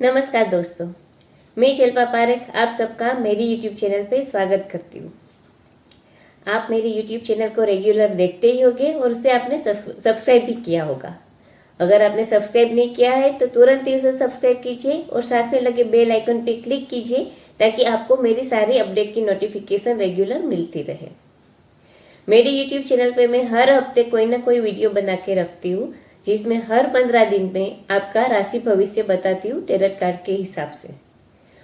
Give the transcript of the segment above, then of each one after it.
नमस्कार दोस्तों, मैं शिल्पा पारेख आप सबका मेरी यूट्यूब चैनल पे स्वागत करती हूँ। आप मेरे यूट्यूब चैनल को रेगुलर देखते ही होंगे और उसे आपने सब्सक्राइब भी किया होगा। अगर आपने सब्सक्राइब नहीं किया है तो तुरंत ही उसे सब्सक्राइब कीजिए और साथ में लगे बेल आइकन पे क्लिक कीजिए ताकि आपको मेरी सारी अपडेट की नोटिफिकेशन रेगुलर मिलती रहे। मेरे यूट्यूब चैनल पे मैं हर हफ्ते कोई ना कोई वीडियो बना के रखती हूँ जिसमें हर 15 दिन में आपका राशि भविष्य बताती हूँ टेरट कार्ड के हिसाब से।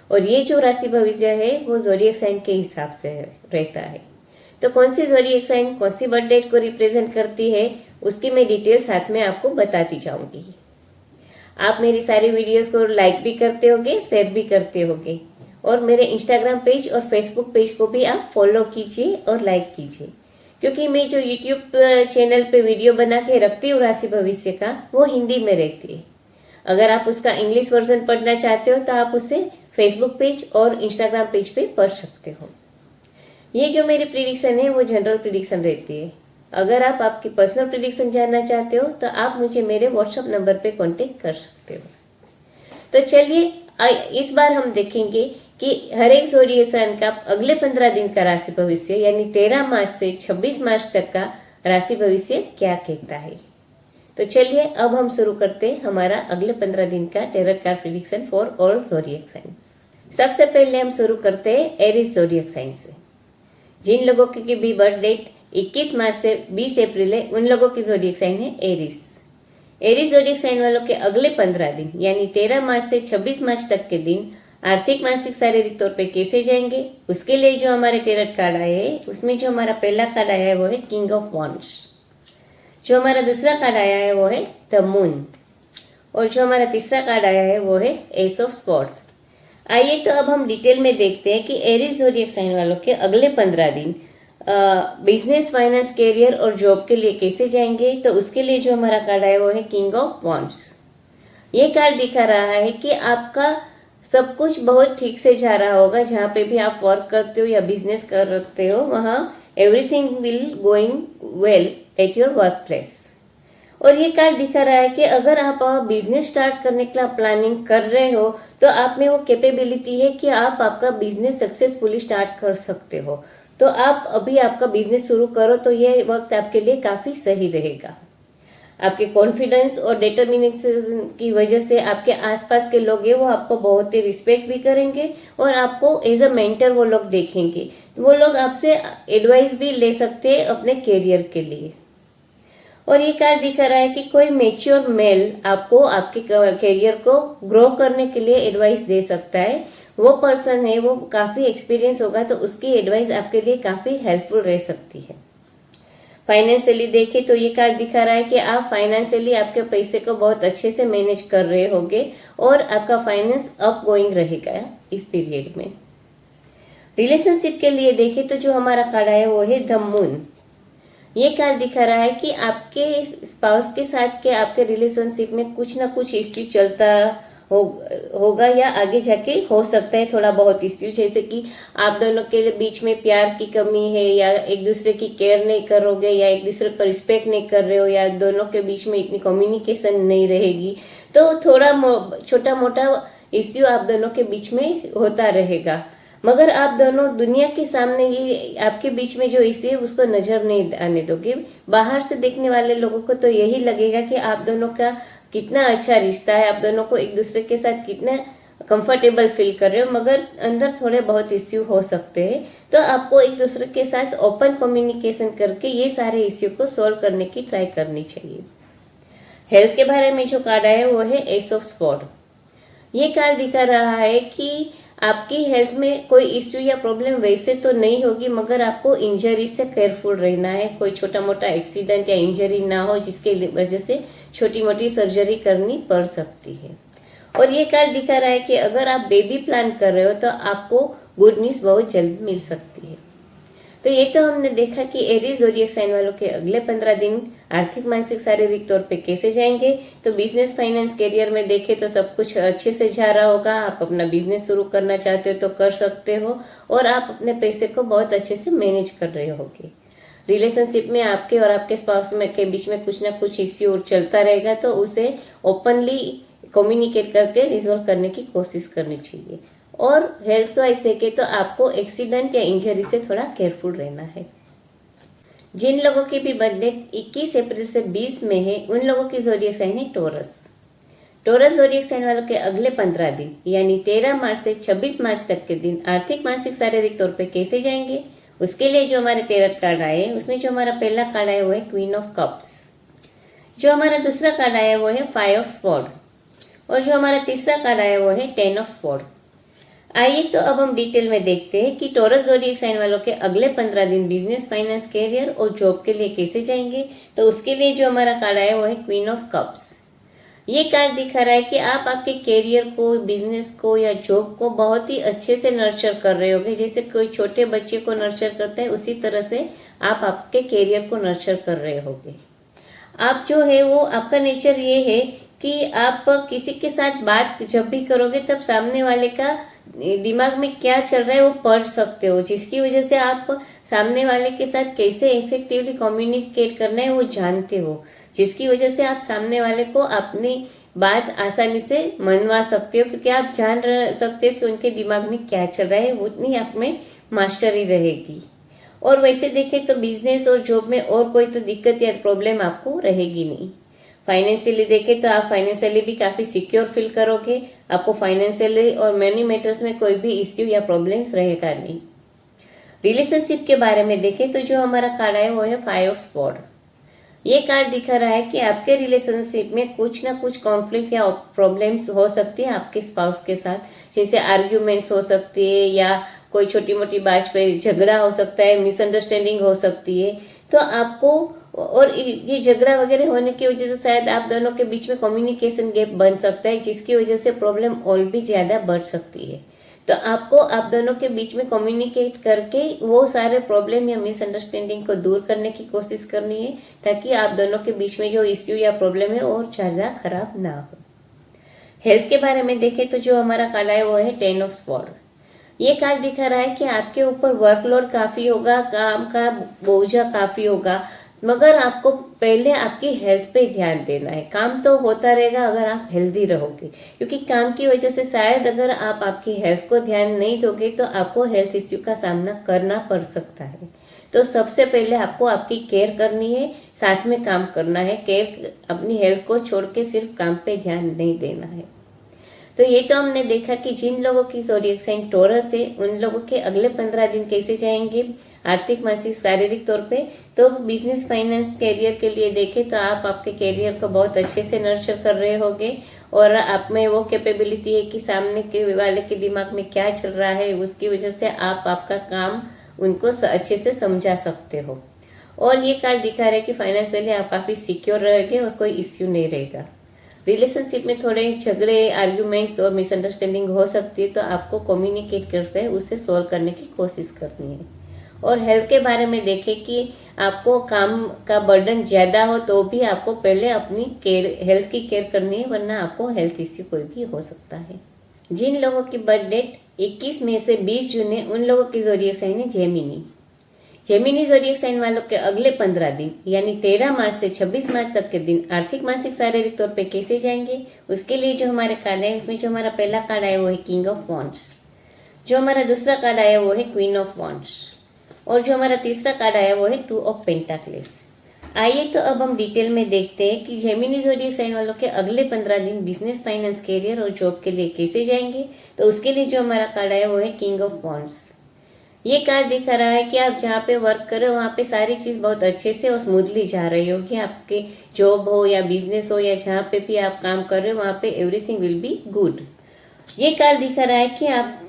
और ये जो राशि भविष्य है वो ज़ोडिएक साइन के हिसाब से रहता है। तो कौन सी ज़ोडिएक साइन कौन सी बर्थ डेट को रिप्रेजेंट करती है उसकी मैं डिटेल साथ में आपको बताती जाऊंगी। आप मेरी सारी वीडियोस को लाइक भी करते होगे, शेयर भी करते होगे और मेरे इंस्टाग्राम पेज और फेसबुक पेज को भी आप फॉलो कीजिए और लाइक कीजिए, क्योंकि मैं जो यूट्यूब चैनल पे वीडियो बना के रखती हूँ राशि भविष्य का वो हिंदी में रहती है। अगर आप उसका इंग्लिश वर्जन पढ़ना चाहते हो तो आप उसे फेसबुक पेज और इंस्टाग्राम पेज पे पढ़ सकते हो। ये जो मेरी प्रिडिक्शन है वो जनरल प्रिडिक्शन रहती है। अगर आप आपकी पर्सनल प्रिडिक्शन जानना चाहते हो तो आप मुझे मेरे व्हाट्सएप नंबर पे कांटेक्ट कर सकते हो। तो चलिए इस बार हम देखेंगे कि हर एक ज़ोडिएक साइन का अगले 15 दिन का राशि भविष्य यानी 13 मार्च से 26 मार्च तक का राशि भविष्य क्या कहता है। तो चलिए अब हम शुरू करते हैं हमारा अगले 15 दिन का tarot card prediction for all zodiac signs. सबसे पहले हम शुरू करते हैं एरीज ज़ोडिएक साइन से। जिन लोगों की भी बर्थ डेट 21 मार्च से 20 अप्रैल है उन लोगों की ज़ोडिएक साइन है एरीज। एरीज ज़ोडिएक साइन वालों के अगले 15 दिन यानी 13 मार्च से 26 मार्च तक के दिन आर्थिक, मानसिक, शारीरिक तौर पे कैसे जाएंगे उसके लिए जो हमारे टेरट कार्ड आए हैं उसमें जो हमारा पहला कार्ड आया है वो है किंग ऑफ वॉन्ड्स। जो हमारा दूसरा कार्ड आया है वो है द मून और जो हमारा तीसरा कार्ड आया है वो है एस ऑफ स्वॉर्ड। आइए तो अब हम डिटेल में देखते हैं कि एरीज ज़ोडिएक साइन वालों के अगले 15 दिन बिजनेस, फाइनेंस, कैरियर और जॉब के लिए कैसे जाएंगे। तो उसके लिए जो हमारा कार्ड आया वो है किंग ऑफ वॉन्ड्स। ये कार्ड दिखा रहा है कि आपका सब कुछ बहुत ठीक से जा रहा होगा। जहाँ पे भी आप वर्क करते हो या बिजनेस कर रखते हो वहाँ everything will going well at your work place. और ये कार्ड दिखा रहा है कि अगर आप बिजनेस स्टार्ट करने के लिए प्लानिंग कर रहे हो तो आप में वो कैपेबिलिटी है कि आप आपका बिजनेस सक्सेसफुली स्टार्ट कर सकते हो। तो आप अभी आपका बिजनेस शुरू करो तो ये वक्त आपके लिए काफी सही रहेगा। आपके कॉन्फिडेंस और डिटर्मिनेशन की वजह से आपके आसपास के लोग हैं वो आपको बहुत ही रिस्पेक्ट भी करेंगे और आपको एज अ मेंटर वो लोग देखेंगे। तो वो लोग आपसे एडवाइस भी ले सकते हैं अपने करियर के लिए। और ये कार्ड दिखा रहा है कि कोई मेच्योर मेल आपको आपके करियर को ग्रो करने के लिए एडवाइस दे सकता है। वो पर्सन है वो काफी एक्सपीरियंस होगा तो उसकी एडवाइस आपके लिए काफी हेल्पफुल रह सकती है। फाइनेंशियली देखें तो ये कार्ड दिखा रहा है कि आप फाइनेंशियली आपके पैसे को बहुत अच्छे से मैनेज कर रहे होगे और आपका फाइनेंस अप गोइंग रहेगा इस पीरियड में। रिलेशनशिप के लिए देखें तो जो हमारा कार्ड है वो है द मून। ये कार्ड दिखा रहा है कि आपके स्पाउस के साथ के आपके रिलेशनशिप में कुछ ना कुछ इश्यू चलता होगा या आगे जाके हो सकता है थोड़ा बहुत इश्यू, जैसे कि आप दोनों के बीच में प्यार की कमी है या एक दूसरे की केयर नहीं करोगे या एक दूसरे को रिस्पेक्ट नहीं कर रहे हो या दोनों के बीच में इतनी कम्युनिकेशन नहीं रहेगी। तो थोड़ा छोटा मोटा इश्यू आप दोनों के बीच में होता रहेगा, मगर आप दोनों दुनिया के सामने ये आपके बीच में जो इश्यू है उसको नजर नहीं आने दोगे। बाहर से देखने वाले लोगों को तो यही लगेगा कि आप दोनों का कितना अच्छा रिश्ता है, आप दोनों को एक दूसरे के साथ कितना कंफर्टेबल फील कर रहे हो, मगर अंदर थोड़े बहुत इश्यू हो सकते हैं। तो आपको एक दूसरे के साथ ओपन कम्युनिकेशन करके ये सारे इश्यू को सॉल्व करने की ट्राई करनी चाहिए। हेल्थ के बारे में जो कार्ड है वो है एस ऑफ स्वॉर्ड। ये कार्ड दिखा रहा है कि आपकी हेल्थ में कोई इश्यू या प्रॉब्लम वैसे तो नहीं होगी, मगर आपको इंजरी से केयरफुल रहना है। कोई छोटा मोटा एक्सीडेंट या इंजरी ना हो जिसके वजह से छोटी मोटी सर्जरी करनी पड़ सकती है। और ये कार्ड दिखा रहा है कि अगर आप बेबी प्लान कर रहे हो तो आपको गुड न्यूज बहुत जल्द मिल सकती है। तो ये तो हमने देखा कि एरीज ज़ोडिएक साइन वालों के अगले 15 दिन आर्थिक, मानसिक, शारीरिक तौर पे कैसे जाएंगे। तो बिजनेस, फाइनेंस, करियर में देखें तो सब कुछ अच्छे से जा रहा होगा। आप अपना बिजनेस शुरू करना चाहते हो तो कर सकते हो और आप अपने पैसे को बहुत अच्छे से मैनेज कर रहे होगे। रिलेशनशिप में आपके और आपके स्पाउस में के बीच में कुछ ना कुछ इश्यू चलता रहेगा तो उसे ओपनली कम्युनिकेट करके रिजॉल्व करने की कोशिश करनी चाहिए। और हेल्थ वाइज देखे तो आपको एक्सीडेंट या इंजरी से थोड़ा केयरफुल रहना है। जिन लोगों की भी बर्थडे 21 अप्रैल से 20 में है उन लोगों की ज़ोडिएक साइन है टोरस। टोरस ज़ोडिएक साइन वालों के अगले 15 दिन यानी 13 मार्च से 26 मार्च तक के दिन आर्थिक, मानसिक, शारीरिक तौर पे कैसे जाएंगे, उसके लिए जो हमारे टेरट कार्ड आए हैं उसमें जो हमारा पहला कार्ड आया वो है क्वीन ऑफ कप्स, जो हमारा दूसरा कार्ड आया वो है 5 ऑफ स्वॉर्ड और जो हमारा तीसरा कार्ड आया वो है 10 ऑफ स्वॉर्ड। आइए तो अब हम डिटेल में देखते हैं कि टॉरस ज़ोडिएक साइन वालों के अगले 15 दिन बिजनेस, फाइनेंस, कैरियर और जॉब के लिए कैसे जाएंगे। तो उसके लिए जो हमारा कार्ड आया वो है क्वीन ऑफ कप्स। ये कार्ड दिखा रहा है कि आप आपके कैरियर को, बिजनेस को या जॉब को बहुत ही अच्छे से नर्चर कर रहे होगे। जैसे कोई छोटे बच्चे को नर्चर करता है उसी तरह से आप आपके कैरियर को नर्चर कर रहे होगे। आप जो है वो आपका नेचर ये है कि आप किसी के साथ बात जब भी करोगे तब सामने वाले का दिमाग में क्या चल रहा है वो पढ़ सकते हो, जिसकी वजह से आप सामने वाले के साथ कैसे इफेक्टिवली कम्युनिकेट करना है वो जानते हो, जिसकी वजह से आप सामने वाले को अपनी बात आसानी से मनवा सकते हो, क्योंकि आप जान सकते हो कि उनके दिमाग में क्या चल रहा है। उतनी आप में मास्टरी रहेगी। और वैसे देखें तो बिजनेस और जॉब में और कोई तो दिक्कत या प्रॉब्लम आपको रहेगी नहीं। फाइनेंशियली देखें तो आप फाइनेंशियली भी काफी सिक्योर फील करोगे। आपको फाइनेंशियली और मनी मैटर्स में कोई भी इश्यू या प्रॉब्लम्स रहेगा नहीं। रिलेशनशिप के बारे में देखें तो जो हमारा कार्ड है वो है 5 ऑफ स्वॉर्ड। ये कार्ड दिखा रहा है कि आपके रिलेशनशिप में कुछ ना कुछ कॉन्फ्लिक्ट या प्रॉब्लम्स हो सकती है आपके स्पाउस के साथ, जैसे आर्ग्यूमेंट्स हो सकती है या कोई छोटी मोटी बात पे झगड़ा हो सकता है, मिसअंडरस्टैंडिंग हो सकती है। तो आपको और ये झगड़ा वगैरह होने की वजह से शायद आप दोनों के बीच में कम्युनिकेशन गैप बन सकता है, जिसकी वजह से प्रॉब्लम और भी ज्यादा बढ़ सकती है। तो आपको आप दोनों के बीच में कम्युनिकेट करके वो सारे प्रॉब्लम या मिसअंडरस्टैंडिंग को दूर करने की कोशिश करनी है, ताकि आप दोनों के बीच में जो इश्यू या प्रॉब्लम है और ज्यादा खराब ना हो। हेल्थ के बारे में देखें तो जो हमारा कार्ड है वो है 10 ऑफ स्वॉर्ड। ये कार्ड दिखा रहा है कि आपके ऊपर वर्कलोड काफी होगा, काम का बोझा काफी होगा, मगर आपको पहले आपकी हेल्थ पे ध्यान देना है। काम तो होता रहेगा अगर आप हेल्दी रहोगे, क्योंकि काम की वजह से शायद अगर आप आपकी हेल्थ को ध्यान नहीं दोगे तो आपको हेल्थ इश्यू का सामना करना पड़ सकता है। तो सबसे पहले आपको आपकी केयर करनी है, साथ में काम करना है। केयर, अपनी हेल्थ को छोड़ के सिर्फ काम पे ध्यान नहीं देना है। तो ये तो हमने देखा कि जिन लोगों की ज़ोडिएक साइन टॉरस है उन लोगों के अगले 15 दिन कैसे जाएंगे आर्थिक, मानसिक, शारीरिक तौर पे। तो बिजनेस, फाइनेंस, कैरियर के लिए देखें तो आप आपके कैरियर को बहुत अच्छे से नर्चर कर रहे होगे और आप में वो कैपेबिलिटी है कि सामने के वाले के दिमाग में क्या चल रहा है, उसकी वजह से आप आपका काम उनको अच्छे से समझा सकते हो। और ये कार्ड दिखा रहे हैं कि फाइनेंशियली आप काफी सिक्योर रहेंगे और कोई इश्यू नहीं रहेगा। रिलेशनशिप में थोड़े झगड़े, आर्ग्यूमेंट्स और मिसअंडरस्टैंडिंग हो सकती है, तो आपको कम्युनिकेट करके उसे सॉल्व करने की कोशिश करनी है। और हेल्थ के बारे में देखें कि आपको काम का बर्डन ज्यादा हो तो भी आपको पहले अपनी केयर, हेल्थ की केयर करनी है, वरना आपको हेल्थ इश्यू कोई भी हो सकता है। जिन लोगों की बर्थ डेट 21 मई से 20 जून है उन लोगों की ज़ोडिएक साइन है जेमिनी। जेमिनी ज़ोडिएक साइन वालों के अगले 15 दिन यानी 13 मार्च से 26 मार्च तक के दिन आर्थिक, मानसिक, शारीरिक तौर पे कैसे जाएंगे, उसके लिए जो हमारे कार्ड है उसमें जो हमारा पहला कार्ड आया वो है किंग ऑफ वॉन्ड्स, जो हमारा दूसरा कार्ड आया वो है क्वीन ऑफ वॉन्ड्स और जो हमारा तीसरा कार्ड आया वो है 2 ऑफ पेंटाक्लेस। आइए तो अब हम डिटेल में देखते हैं कि जेमिनी ज़ोडिएक साइन वालों के अगले 15 दिन बिजनेस, फाइनेंस, कैरियर और जॉब के लिए कैसे जाएंगे। तो उसके लिए जो हमारा कार्ड आया वो है किंग ऑफ वॉन्ड्स। ये कार्ड दिखा रहा है कि आप जहाँ पे वर्क कर रहे हो वहाँ पे सारी चीज बहुत अच्छे से और स्मूथली जा रही होगी। आपके जॉब हो या बिजनेस हो या जहाँ पे भी आप काम कर रहे हो वहाँ पे एवरीथिंग विल बी गुड। ये कार्ड दिखा रहा है कि आप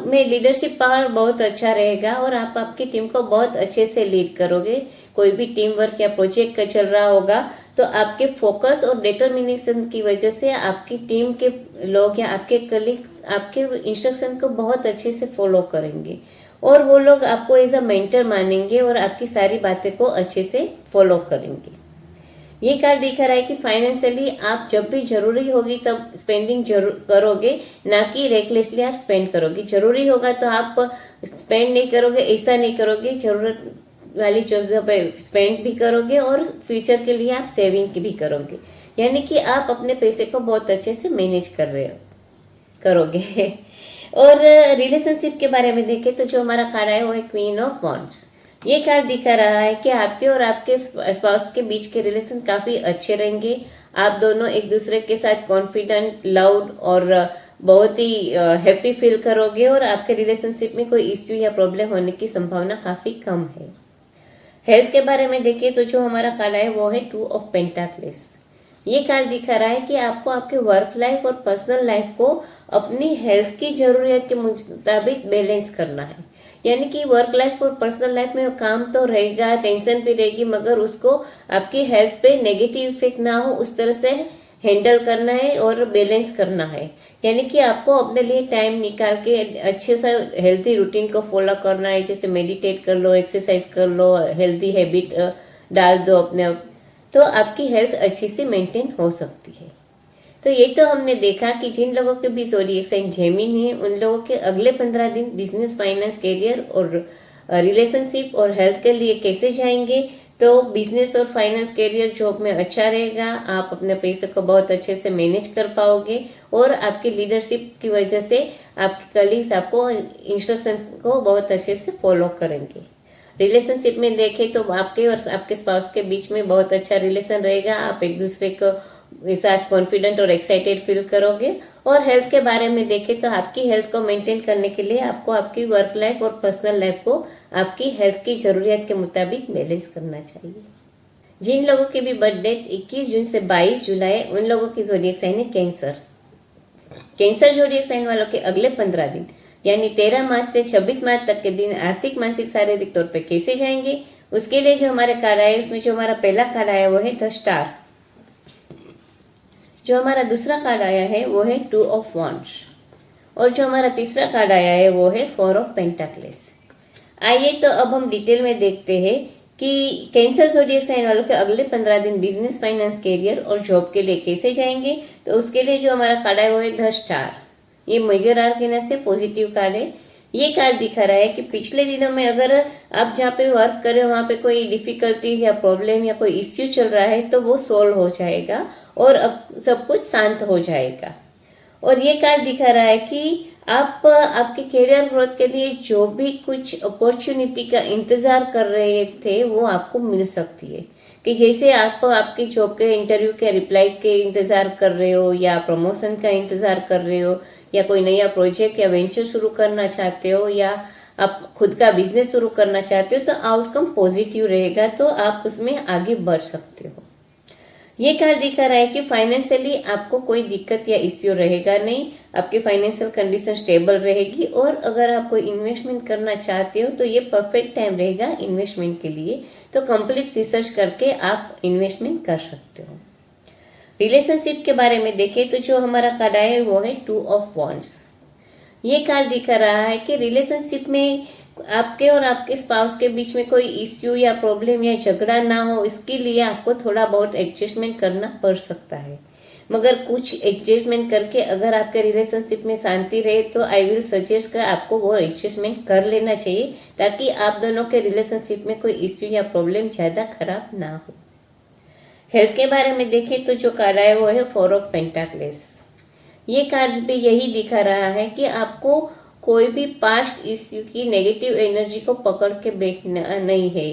में लीडरशिप पावर बहुत अच्छा रहेगा और आप आपकी टीम को बहुत अच्छे से लीड करोगे। कोई भी टीम वर्क या प्रोजेक्ट का चल रहा होगा तो आपके फोकस और डिटर्मिनेशन की वजह से आपकी टीम के लोग या आपके कलीग्स आपके इंस्ट्रक्शन को बहुत अच्छे से फॉलो करेंगे और वो लोग आपको एज अ मेंटर मानेंगे और आपकी सारी बातें को अच्छे से फॉलो करेंगे। ये कार्ड दिखा रहा है कि फाइनेंशियली आप जब भी जरूरी होगी तब स्पेंडिंग जरूर करोगे, ना कि रेकलेसली आप स्पेंड करोगे। जरूरी होगा तो आप स्पेंड नहीं करोगे, ऐसा नहीं करोगे, जरूरत वाली चीजों पे स्पेंड भी करोगे और फ्यूचर के लिए आप सेविंग भी करोगे। यानी कि आप अपने पैसे को बहुत अच्छे से मैनेज करोगे। और रिलेशनशिप के बारे में देखें तो जो हमारा कार्ड है वो है क्वीन ऑफ वॉन्ड्स। ये कार्ड दिखा रहा है कि आपके और आपके स्पाउस के बीच के रिलेशन काफी अच्छे रहेंगे। आप दोनों एक दूसरे के साथ कॉन्फिडेंट, लाउड और बहुत ही हैप्पी फील करोगे और आपके रिलेशनशिप में कोई इश्यू या प्रॉब्लम होने की संभावना काफी कम है। हेल्थ के बारे में देखें तो जो हमारा कार्ड है वो है 2 ऑफ पेंटाक्लेस। ये कार्ड दिखा रहा है कि आपको आपके वर्क लाइफ और पर्सनल लाइफ को अपनी हेल्थ की जरूरत के मुताबिक बैलेंस करना है। यानी कि वर्क लाइफ और पर्सनल लाइफ में काम तो रहेगा, टेंशन भी रहेगी, मगर उसको आपकी हेल्थ पे नेगेटिव इफेक्ट ना हो उस तरह से हैंडल करना है और बैलेंस करना है। यानी कि आपको अपने लिए टाइम निकाल के अच्छे से हेल्थी रूटीन को फॉलो करना है, जैसे मेडिटेट कर लो, एक्सरसाइज कर लो, हेल्थी हैबिट डाल दो अपने, तो आपकी हेल्थ अच्छी से मेंटेन हो सकती है। तो ये तो हमने देखा कि जिन लोगों के भी ज़ोडिएक साइन जेमिनी है उन लोगों के अगले 15 दिन बिजनेस, फाइनेंस, करियर और रिलेशनशिप और हेल्थ के लिए कैसे जाएंगे। तो बिजनेस और फाइनेंस, करियर, जॉब में अच्छा रहेगा। आप अपने पैसे को बहुत अच्छे से मैनेज कर पाओगे और आपकी लीडरशिप की वजह से आपके कलीग्स आपको इंस्ट्रक्शन को बहुत अच्छे से फॉलो करेंगे। रिलेशनशिप में देखें तो आपके और आपके स्पाउस के बीच में बहुत अच्छा रिलेशन रहेगा। आप एक दूसरे को साथ कॉन्फिडेंट और एक्साइटेड फील करोगे। और हेल्थ के बारे में देखें तो आपकी हेल्थ को मेंटेन करने के लिए आपको आपकी वर्क लाइफ और पर्सनल लाइफ को आपकी हेल्थ की जरूरत के मुताबिक बैलेंस करना चाहिए। जिन लोगों की भी बर्थ डेट 21 जून से 22 जुलाई, उन लोगों की ज़ोडिएक साइन है कैंसर। कैंसर ज़ोडिएक साइन वालों के अगले 15 दिन यानी 13 मार्च से 26 मार्च तक के दिन आर्थिक, मानसिक, शारीरिक तौर पे कैसे जाएंगे, उसके लिए जो हमारे कार्ड आया उसमें जो हमारा पहला कार्ड आया वो है द स्टार। जो हमारा दूसरा कार्ड आया है वो है 2 ऑफ वॉन्ड्स और जो हमारा तीसरा कार्ड आया है वो है 4 ऑफ पेंटाक्लेस। आइए तो अब हम डिटेल में देखते हैं कि कैंसर ज़ोडिएक साइन वालों के अगले 15 दिन बिजनेस, फाइनेंस, करियर और जॉब के लिए कैसे जाएंगे। तो उसके लिए जो हमारा कार्ड है वो है द स्टार। ये मेजर आर्केना से पॉजिटिव कार्ड है। ये कार्ड दिखा रहा है कि पिछले दिनों में अगर आप जहाँ पे वर्क कर रहे हो वहाँ पे कोई डिफिकल्टीज या प्रॉब्लम या कोई इश्यू चल रहा है तो वो सॉल्व हो जाएगा और अब सब कुछ शांत हो जाएगा। और ये कार्ड दिखा रहा है कि आप आपके करियर ग्रोथ के लिए जो भी कुछ अपॉर्चुनिटी का इंतजार कर रहे थे वो आपको मिल सकती है। कि जैसे आप आपकी जॉब के इंटरव्यू के रिप्लाई के इंतजार कर रहे हो या प्रमोशन का इंतजार कर रहे हो या कोई नया प्रोजेक्ट या वेंचर शुरू करना चाहते हो या आप खुद का बिजनेस शुरू करना चाहते हो तो आउटकम पॉजिटिव रहेगा, तो आप उसमें आगे बढ़ सकते हो। ये कार्ड दिखा रहा है कि फाइनेंशियली आपको कोई दिक्कत या इश्यू रहेगा नहीं, आपकी फाइनेंशियल कंडीशन स्टेबल रहेगी। और अगर आप कोई इन्वेस्टमेंट करना चाहते हो तो ये परफेक्ट टाइम रहेगा इन्वेस्टमेंट के लिए, तो कंप्लीट रिसर्च करके आप इन्वेस्टमेंट कर सकते हो। रिलेशनशिप के बारे में देखें तो जो हमारा कार्ड है वो है 2 ऑफ वॉन्ड्स। ये कार्ड दिखा रहा है कि रिलेशनशिप में आपके और आपके स्पाउस के बीच में कोई इश्यू या प्रॉब्लम या झगड़ा ना हो, इसके लिए आपको थोड़ा बहुत एडजस्टमेंट करना पड़ सकता है। मगर कुछ एडजस्टमेंट करके अगर आपके रिलेशनशिप में शांति रहे तो आई विल सजेस्ट कर आपको वो एडजस्टमेंट कर लेना चाहिए, ताकि आप दोनों के रिलेशनशिप में कोई इश्यू या प्रॉब्लम ज़्यादा खराब ना हो। हेल्थ के बारे में देखें तो जो कार्ड है वो है 4 ऑफ पेंटाक्लेस। ये कार्ड भी यही दिखा रहा है कि आपको कोई भी पास्ट इश्यू की नेगेटिव एनर्जी को पकड़ के बैठना नहीं है,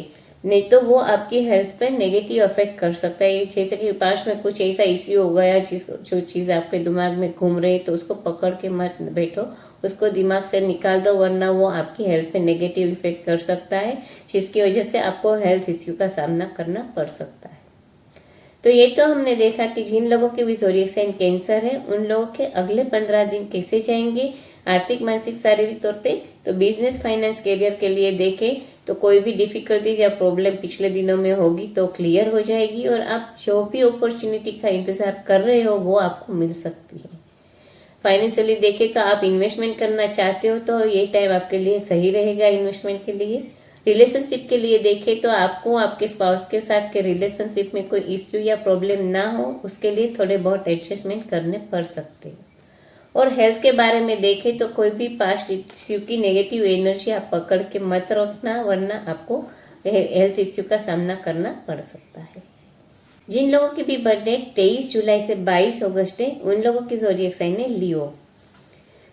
नहीं तो वो आपकी हेल्थ पे नेगेटिव अफेक्ट कर सकता है। जैसे कि पास्ट में कुछ ऐसा इश्यू हो गया जो चीज़ आपके दिमाग में घूम रही है तो उसको पकड़ के मत बैठो, उसको दिमाग से निकाल दो, वरना वो आपकी हेल्थ पे नेगेटिव इफेक्ट कर सकता है, जिसकी वजह से आपको हेल्थ इश्यू का सामना करना पड़ सकता है। तो ये तो हमने देखा कि जिन लोगों के भी ज़ोडिएक साइन कैंसर है उन लोगों के अगले 15 दिन कैसे जाएंगे आर्थिक, मानसिक, शारीरिक तौर पे। तो बिजनेस, फाइनेंस, करियर के लिए देखें तो कोई भी डिफिकल्टीज या प्रॉब्लम पिछले दिनों में होगी तो क्लियर हो जाएगी और आप जो भी अपॉर्चुनिटी का इंतजार कर रहे हो वो आपको मिल सकती है। फाइनेंशियली देखें तो आप इन्वेस्टमेंट करना चाहते हो तो ये टाइम आपके लिए सही रहेगा इन्वेस्टमेंट के लिए। रिलेशनशिप के लिए देखें तो आपको आपके स्पाउस के साथ के रिलेशनशिप में कोई इश्यू या प्रॉब्लम ना हो, उसके लिए थोड़े बहुत एडजस्टमेंट करने पड़ सकते हैं। और हेल्थ के बारे में देखें तो कोई भी पास्ट इश्यू की नेगेटिव एनर्जी आप पकड़ के मत रखना, वरना आपको हेल्थ इश्यू का सामना करना पड़ सकता है। जिन लोगों की भी बर्थडे 23 जुलाई से 22 अगस्त है उन लोगों की ज़ोडिएक साइन है लियो।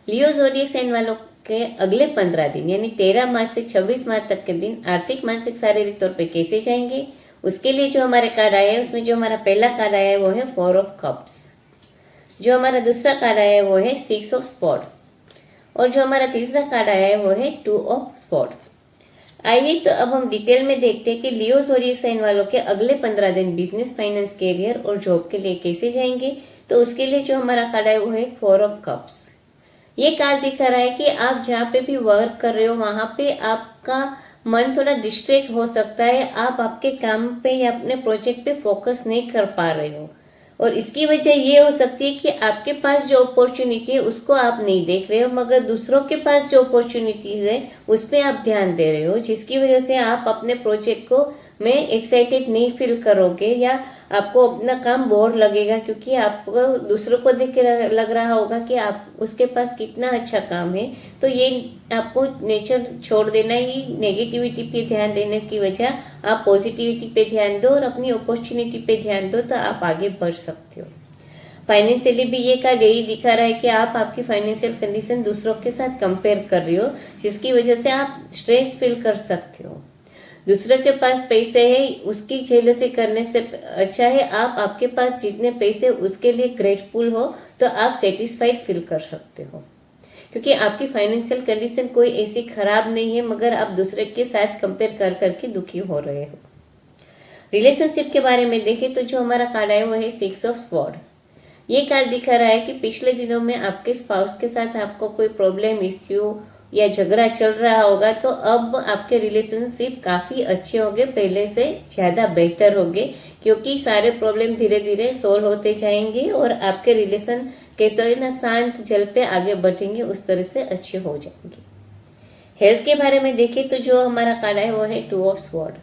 लियो ज़ोडिएक साइन वालों के अगले 15 दिन यानी 13 मार्च से 26 मार्च तक के दिन आर्थिक, मानसिक, शारीरिक तौर पे कैसे जाएंगे, उसके लिए जो हमारे कार्ड आया है उसमें जो हमारा पहला कार्ड आया है वो है 4 ऑफ कप्स, जो हमारा दूसरा कार्ड आया है वो है 6 ऑफ स्पॉट और जो हमारा तीसरा कार्ड आया है वो है 2 ऑफ स्पॉट। आइए तो अब हम डिटेल में देखते हैं कि लियो ज़ोडिएक साइन वालों के अगले 15 दिन बिजनेस, फाइनेंस, कैरियर और जॉब के लिए कैसे जाएंगे। तो उसके लिए जो हमारा कार्ड है वो है 4 ऑफ कप्स। ये कार्ड दिखा रहा है कि आप जहाँ पे भी वर्क कर रहे हो वहां पे आपका मन थोड़ा डिस्ट्रैक्ट हो सकता है, आप आपके काम पे या अपने प्रोजेक्ट पे फोकस नहीं कर पा रहे हो और इसकी वजह ये हो सकती है कि आपके पास जो अपॉर्चुनिटी है उसको आप नहीं देख रहे हो, मगर दूसरों के पास जो अपॉर्चुनिटीज है उस पर आप ध्यान दे रहे हो, जिसकी वजह से आप अपने प्रोजेक्ट को में एक्साइटेड नहीं फील करोगे या आपको अपना काम बोर लगेगा, क्योंकि आपको दूसरों को देख के लग रहा होगा कि आप उसके पास कितना अच्छा काम है। तो ये आपको नेचर छोड़ देना, ही नेगेटिविटी पे ध्यान देने की वजह आप पॉजिटिविटी पे ध्यान दो और अपनी अपॉर्चुनिटी पे ध्यान दो, तो आप आगे बढ़ सकते हो। फाइनेंशियली भी ये कार्ड यही दिखा रहा है कि आप आपकी फाइनेंशियल कंडीशन दूसरों के साथ कंपेयर कर रही हो, जिसकी वजह से आप स्ट्रेस फील कर सकते हो। दूसरे के पास पैसे है उसकी जेलसी करने से अच्छा है आप आपके पास जितने पैसे उसके लिए ग्रेटफुल हो, तो आप सेटिस्फाइड फील कर सकते हो, क्योंकि आपकी फाइनेंशियल कंडीशन कोई ऐसी खराब नहीं है, मगर आप दूसरे के साथ कंपेयर कर करके दुखी हो रहे हो। रिलेशनशिप के बारे में देखें तो जो हमारा कार्ड है वो है 6 ऑफ स्वॉर्ड। ये कार्ड दिखा रहा है कि पिछले दिनों में आपके स्पाउस के साथ आपको कोई प्रॉब्लम, इश्यू या झगड़ा चल रहा होगा, तो अब आपके रिलेशनशिप काफी अच्छे होंगे, पहले से ज्यादा बेहतर होंगे, क्योंकि सारे प्रॉब्लम धीरे धीरे सोल्व होते जाएंगे और आपके रिलेशन कैसे ना शांत जल पे आगे बढ़ेंगे, उस तरह से अच्छे हो जाएंगे। हेल्थ के बारे में देखें तो जो हमारा कार्ड है वो है 2 ऑफ स्वॉर्ड।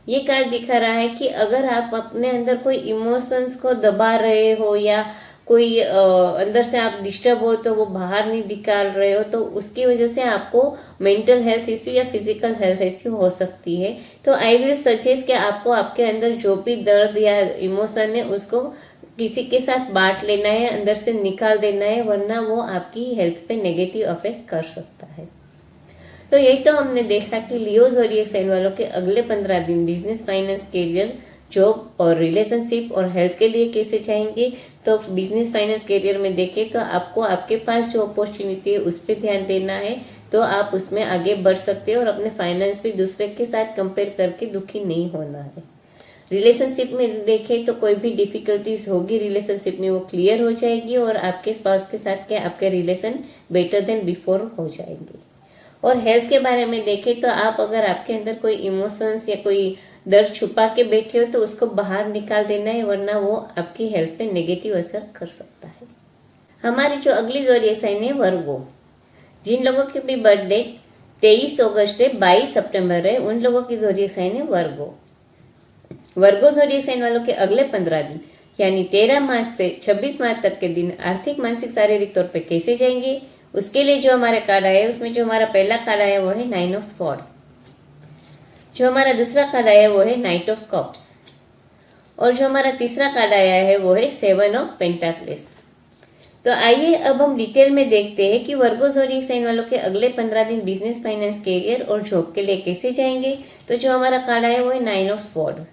ये कार्ड दिखा रहा है कि अगर आप अपने अंदर कोई इमोशंस को दबा रहे हो या कोई अंदर से आप डिस्टर्ब हो तो वो बाहर नहीं निकाल रहे हो, तो उसकी वजह से आपको मेंटल हेल्थ इश्यू या फिजिकल हेल्थ इश्यू हो सकती है। तो आई विल सजेस्ट कि आपको आपके अंदर जो भी दर्द या इमोशन है उसको किसी के साथ बांट लेना है, अंदर से निकाल देना है, वरना वो आपकी हेल्थ पे नेगेटिव अफेक्ट कर सकता है। तो यही तो हमने देखा कि लियो ज़ोडिएक साइन वालों के अगले 15 दिन बिजनेस, फाइनेंस, कैरियर, जॉब और रिलेशनशिप और हेल्थ के लिए कैसे चाहेंगे। तो बिजनेस, फाइनेंस, कैरियर में देखें तो आपको आपके पास जो अपॉर्चुनिटी है उस पर ध्यान देना है, तो आप उसमें आगे बढ़ सकते हो और अपने फाइनेंस भी दूसरे के साथ कंपेयर करके दुखी नहीं होना है। रिलेशनशिप में देखें तो कोई भी डिफिकल्टीज होगी रिलेशनशिप में वो क्लियर हो जाएगी और आपके स्पाउस के साथ के आपके रिलेशन बेटर देन बिफोर हो जाएंगे। और हेल्थ के बारे में देखें तो आप अगर आपके अंदर कोई इमोशंस या कोई दर्द छुपा के बैठे हो तो उसको बाहर निकाल देना है, वरना वो आपकी हेल्थ पे नेगेटिव असर कर सकता है। हमारी जो अगली ज़ोडिएक साइन है वर्गो। जिन लोगों की भी बर्थडे 23 अगस्त है 22 सितंबर है उन लोगों की ज़ोडिएक साइन है वर्गो। वर्गो ज़ोडिएक साइन वालों के अगले 15 दिन यानी 13 मार्च से 26 मार्च तक के दिन आर्थिक, मानसिक, शारीरिक तौर पे कैसे जाएंगे, उसके लिए जो हमारे कार्ड आया है उसमें जो हमारा पहला कार्ड आया वो है 9 ऑफ स्वॉर्ड, जो हमारा दूसरा कार्ड आया वो है नाइट ऑफ कप्स और जो हमारा तीसरा कार्ड आया है वो है 7 ऑफ पेंटाक्लेस। तो आइए अब हम डिटेल में देखते हैं कि वर्गो ज़ोडिएक साइन वालों के अगले 15 दिन बिजनेस, फाइनेंस, कैरियर और जॉब के लिए कैसे जाएंगे। तो जो हमारा कार्ड आया वो है 9 ऑफ स्वॉर्ड।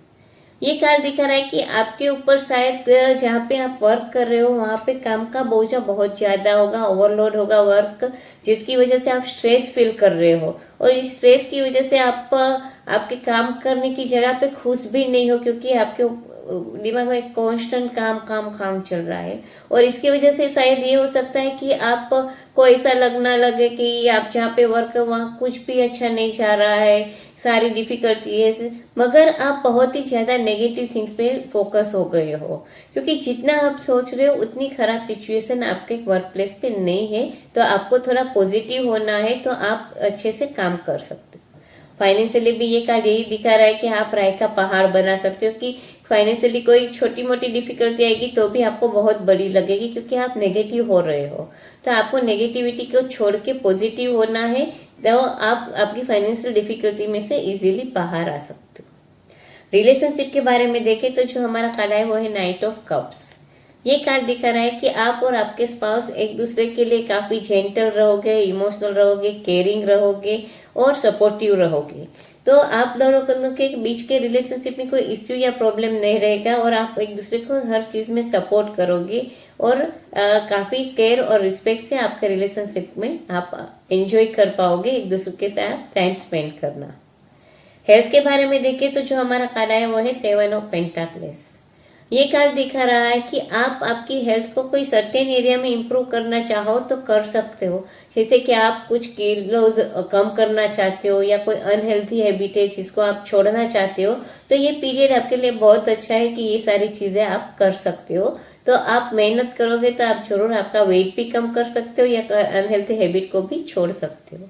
ये कार्ड दिखा रहा है कि आपके ऊपर शायद जहाँ पे आप वर्क कर रहे हो वहां पे काम का बोझा बहुत ज्यादा होगा, ओवरलोड होगा वर्क, जिसकी वजह से आप स्ट्रेस फील कर रहे हो और इस स्ट्रेस की वजह से आप आपके काम करने की जगह पे खुश भी नहीं हो, क्योंकि आपके दिमाग में कांस्टेंट काम काम काम चल रहा है और इसकी वजह से शायद ये हो सकता है कि आपको ऐसा लगना लगे कि आप जहाँ पे वर्क है वहाँ कुछ भी अच्छा नहीं जा रहा है, सारी डिफिकल्टीज, मगर आप बहुत ही ज्यादा नेगेटिव थिंग्स पे फोकस हो गए हो, क्योंकि जितना आप सोच रहे हो उतनी खराब सिचुएशन आपके वर्क प्लेस पे नहीं है। तो आपको थोड़ा पॉजिटिव होना है, तो आप अच्छे से काम कर सकते हो। फाइनेंशियली भी ये कार्ड यही दिखा रहा है कि आप राय का पहाड़ बना सकते हो, कि फाइनेंशियली कोई छोटी मोटी डिफिकल्टी आएगी तो भी आपको बहुत बड़ी लगेगी, क्योंकि आप नेगेटिव हो रहे हो। तो आपको नेगेटिविटी को छोड़ के पॉजिटिव होना है, तो आप आपकी फाइनेंशियल डिफिकल्टी में से इजीली बाहर आ सकते हो। रिलेशनशिप के बारे में देखें तो जो हमारा कार्ड है वो है नाइट ऑफ कप्स। ये कार्ड दिखा रहा है कि आप और आपके स्पाउस एक दूसरे के लिए काफी जेंटल रहोगे, इमोशनल रहोगे, केयरिंग रहोगे और सपोर्टिव रहोगे। तो आप दोनों के बीच के रिलेशनशिप में कोई इश्यू या प्रॉब्लम नहीं रहेगा और आप एक दूसरे को हर चीज में सपोर्ट करोगे और काफी केयर और रिस्पेक्ट से आपके रिलेशनशिप में आप एंजॉय कर पाओगे एक दूसरे के साथ टाइम स्पेंड करना। हेल्थ के बारे में देखें तो जो हमारा कार्ड है वो है 7 ऑफ पेंटाकल्स। ये कार्ड दिखा रहा है कि आप आपकी हेल्थ को कोई सर्टेन एरिया में इम्प्रूव करना चाहो तो कर सकते हो। जैसे कि आप कुछ किलोज कम करना चाहते हो या कोई अनहेल्थी हैबिट है जिसको आप छोड़ना चाहते हो, तो ये पीरियड आपके लिए बहुत अच्छा है कि ये सारी चीजें आप कर सकते हो। तो आप मेहनत करोगे तो आप जरूर आपका वेट भी कम कर सकते हो या अनहेल्थी हैबिट को भी छोड़ सकते हो।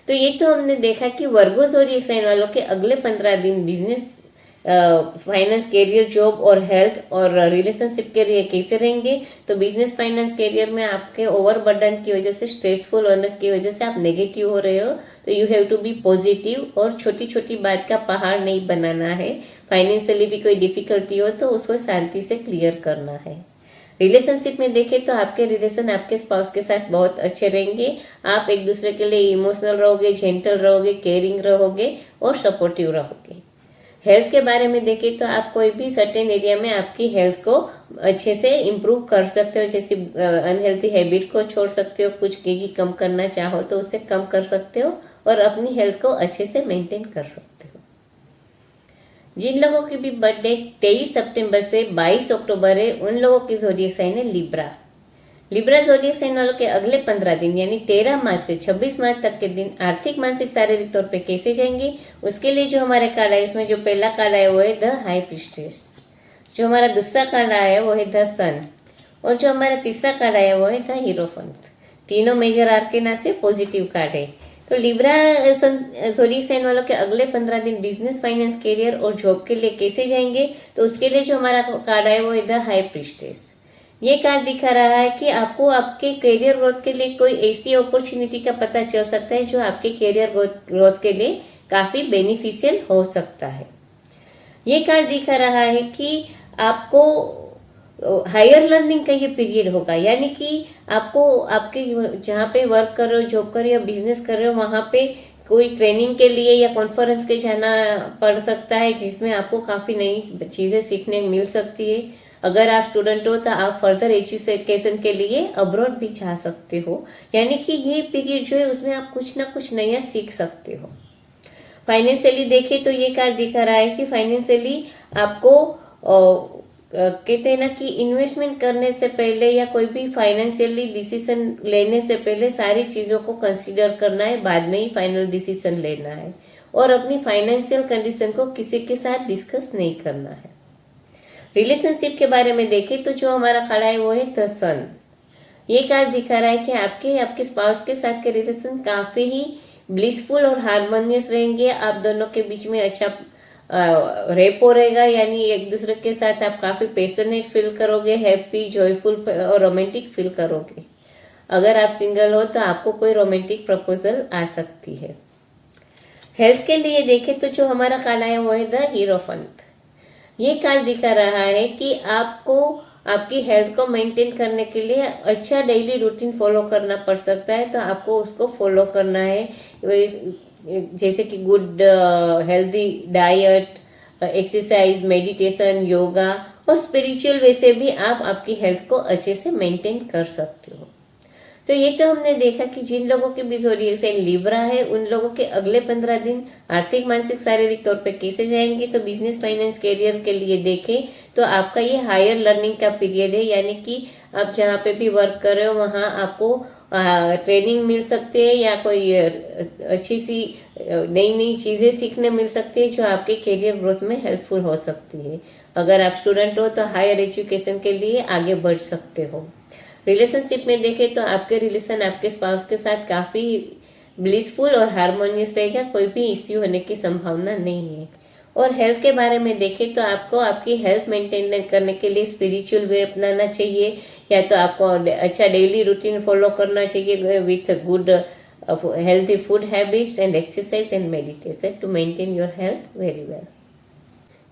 तो ये तो हमने देखा कि वर्गो ज़ोडिएक साइन वालों के अगले 15 दिन बिजनेस, फाइनेंस, कैरियर, जॉब और हेल्थ और रिलेशनशिप के लिए कैसे रहेंगे। तो बिजनेस, फाइनेंस, कैरियर में आपके ओवरबर्डन की वजह से, स्ट्रेसफुल होने की वजह से आप नेगेटिव हो रहे हो, तो you have to be positive और छोटी छोटी बात का पहाड़ नहीं बनाना है। फाइनेंशियली भी कोई डिफिकल्टी हो तो उसको शांति से क्लियर करना है। रिलेशनशिप में देखें तो आपके रिलेशन आपके स्पाउस के साथ बहुत अच्छे रहेंगे। आप एक दूसरे के लिए इमोशनल रहोगे, जेंटल रहोगे, केयरिंग रहोगे और सपोर्टिव रहोगे। हेल्थ के बारे में देखें तो आप कोई भी सर्टेन एरिया में आपकी हेल्थ को अच्छे से इम्प्रूव कर सकते हो। जैसे अनहेल्थी हैबिट को छोड़ सकते हो, कुछ केजी कम करना चाहो तो उसे कम कर सकते हो और अपनी हेल्थ को अच्छे से मेंटेन कर सकते हो। जिन लोगों की भी बर्थडे 23 सितंबर से 22 अक्टूबर है, उन लोगों की ज़ोडिएक साइन है लिब्रा। लिब्रा ज़ोडिएक साइन वालों के अगले 15 दिन यानी 13 मार्च से 26 मार्च तक के दिन आर्थिक, मानसिक, शारीरिक तौर पे कैसे जाएंगे, उसके लिए जो हमारे कार्ड है उसमें जो पहला कार्ड आया वो है द हाई प्रीस्टेस, जो हमारा दूसरा कार्ड आया है वो है द सन और जो हमारा तीसरा कार्ड आया वो है द हीरोफंट। तीनों मेजर आर्केना से पॉजिटिव कार्ड है। तो लिब्रा ज़ोडिएक साइन वालों के अगले 15 दिन बिजनेस, फाइनेंस, कैरियर और जॉब के लिए कैसे जाएंगे, तो उसके लिए जो हमारा कार्ड है वो है द हाई प्रीस्टेस। ये कार्ड दिखा रहा है कि आपको आपके करियर ग्रोथ के लिए कोई ऐसी अपॉर्चुनिटी का पता चल सकता है जो आपके करियर ग्रोथ के लिए काफी बेनिफिशियल हो सकता है। ये कार्ड दिखा रहा है कि आपको हायर लर्निंग का ये पीरियड होगा, यानी कि आपको आपके जहाँ पे वर्क कर रहे हो, जॉब कर रहे हो, बिजनेस कर रहे हो, वहां पे कोई ट्रेनिंग के लिए या कॉन्फ्रेंस के जाना पड़ सकता है जिसमें आपको काफी नई चीजें सीखने मिल सकती है। अगर आप स्टूडेंट हो तो आप फर्दर एजुकेशन के लिए अब्रॉड भी जा सकते हो, यानी कि ये पीरियड जो है उसमें आप कुछ ना कुछ नया सीख सकते हो। फाइनेंशियली देखें तो ये कार्ड दिखा रहा है कि फाइनेंशियली आपको कहते हैं ना कि इन्वेस्टमेंट करने से पहले या कोई भी फाइनेंशियली डिसीजन लेने से पहले सारी चीजों को कंसीडर करना है, बाद में ही फाइनल डिसीजन लेना है और अपनी फाइनेंशियल कंडीशन को किसी के साथ डिस्कस नहीं करना है। रिलेशनशिप के बारे में देखें तो जो हमारा खड़ा है वो है द सन। ये कार्ड दिखा रहा है कि आपके स्पाउस के साथ के रिलेशन काफी ही ब्लिसफुल और हार्मोनियस रहेंगे। आप दोनों के बीच में अच्छा रेपो रहेगा, यानी एक दूसरे के साथ आप काफी पैशनेट फील करोगे, हैप्पी, जॉयफुल और रोमांटिक फील करोगे। अगर आप सिंगल हो तो आपको कोई रोमांटिक प्रपोजल आ सकती है। हेल्थ के लिए देखें तो जो हमारा कार्ड है वो है द हीरोफंट। ये कार्ड दिखा रहा है कि आपको आपकी हेल्थ को मेंटेन करने के लिए अच्छा डेली रूटीन फॉलो करना पड़ सकता है, तो आपको उसको फॉलो करना है। जैसे कि good healthy diet, exercise, meditation, yoga और स्पिरिचुअल वे से भी आप आपकी हेल्थ को अच्छे से मेंटेन कर सकते हो। तो ये तो हमने देखा कि जिन लोगों की भी ज़ोडिएक साइन लिब्रा है उन लोगों के अगले 15 दिन आर्थिक, मानसिक, शारीरिक तौर पे कैसे जाएंगे। तो बिजनेस, फाइनेंस, कैरियर के लिए देखें तो आपका ये हायर लर्निंग का पीरियड है, यानी कि आप जहाँ पे भी वर्क कर रहे हो वहाँ आपको ट्रेनिंग मिल सकती है या कोई अच्छी सी नई नई चीजें सीखने मिल सकती है जो आपके करियर ग्रोथ में हेल्पफुल हो सकती है। अगर आप स्टूडेंट हो तो हायर एजुकेशन के लिए आगे बढ़ सकते हो। रिलेशनशिप में देखें तो आपके रिलेशन आपके स्पाउस के साथ काफी ब्लिसफुल और हार्मोनियस रहेगा, कोई भी इश्यू होने की संभावना नहीं है। और हेल्थ के बारे में देखें तो आपको आपकी हेल्थ मेंटेन करने के लिए स्पिरिचुअल वे अपनाना चाहिए, या तो आपको अच्छा डेली रूटीन फॉलो करना चाहिए with good healthy food habits and exercise and meditation to maintain your health very well.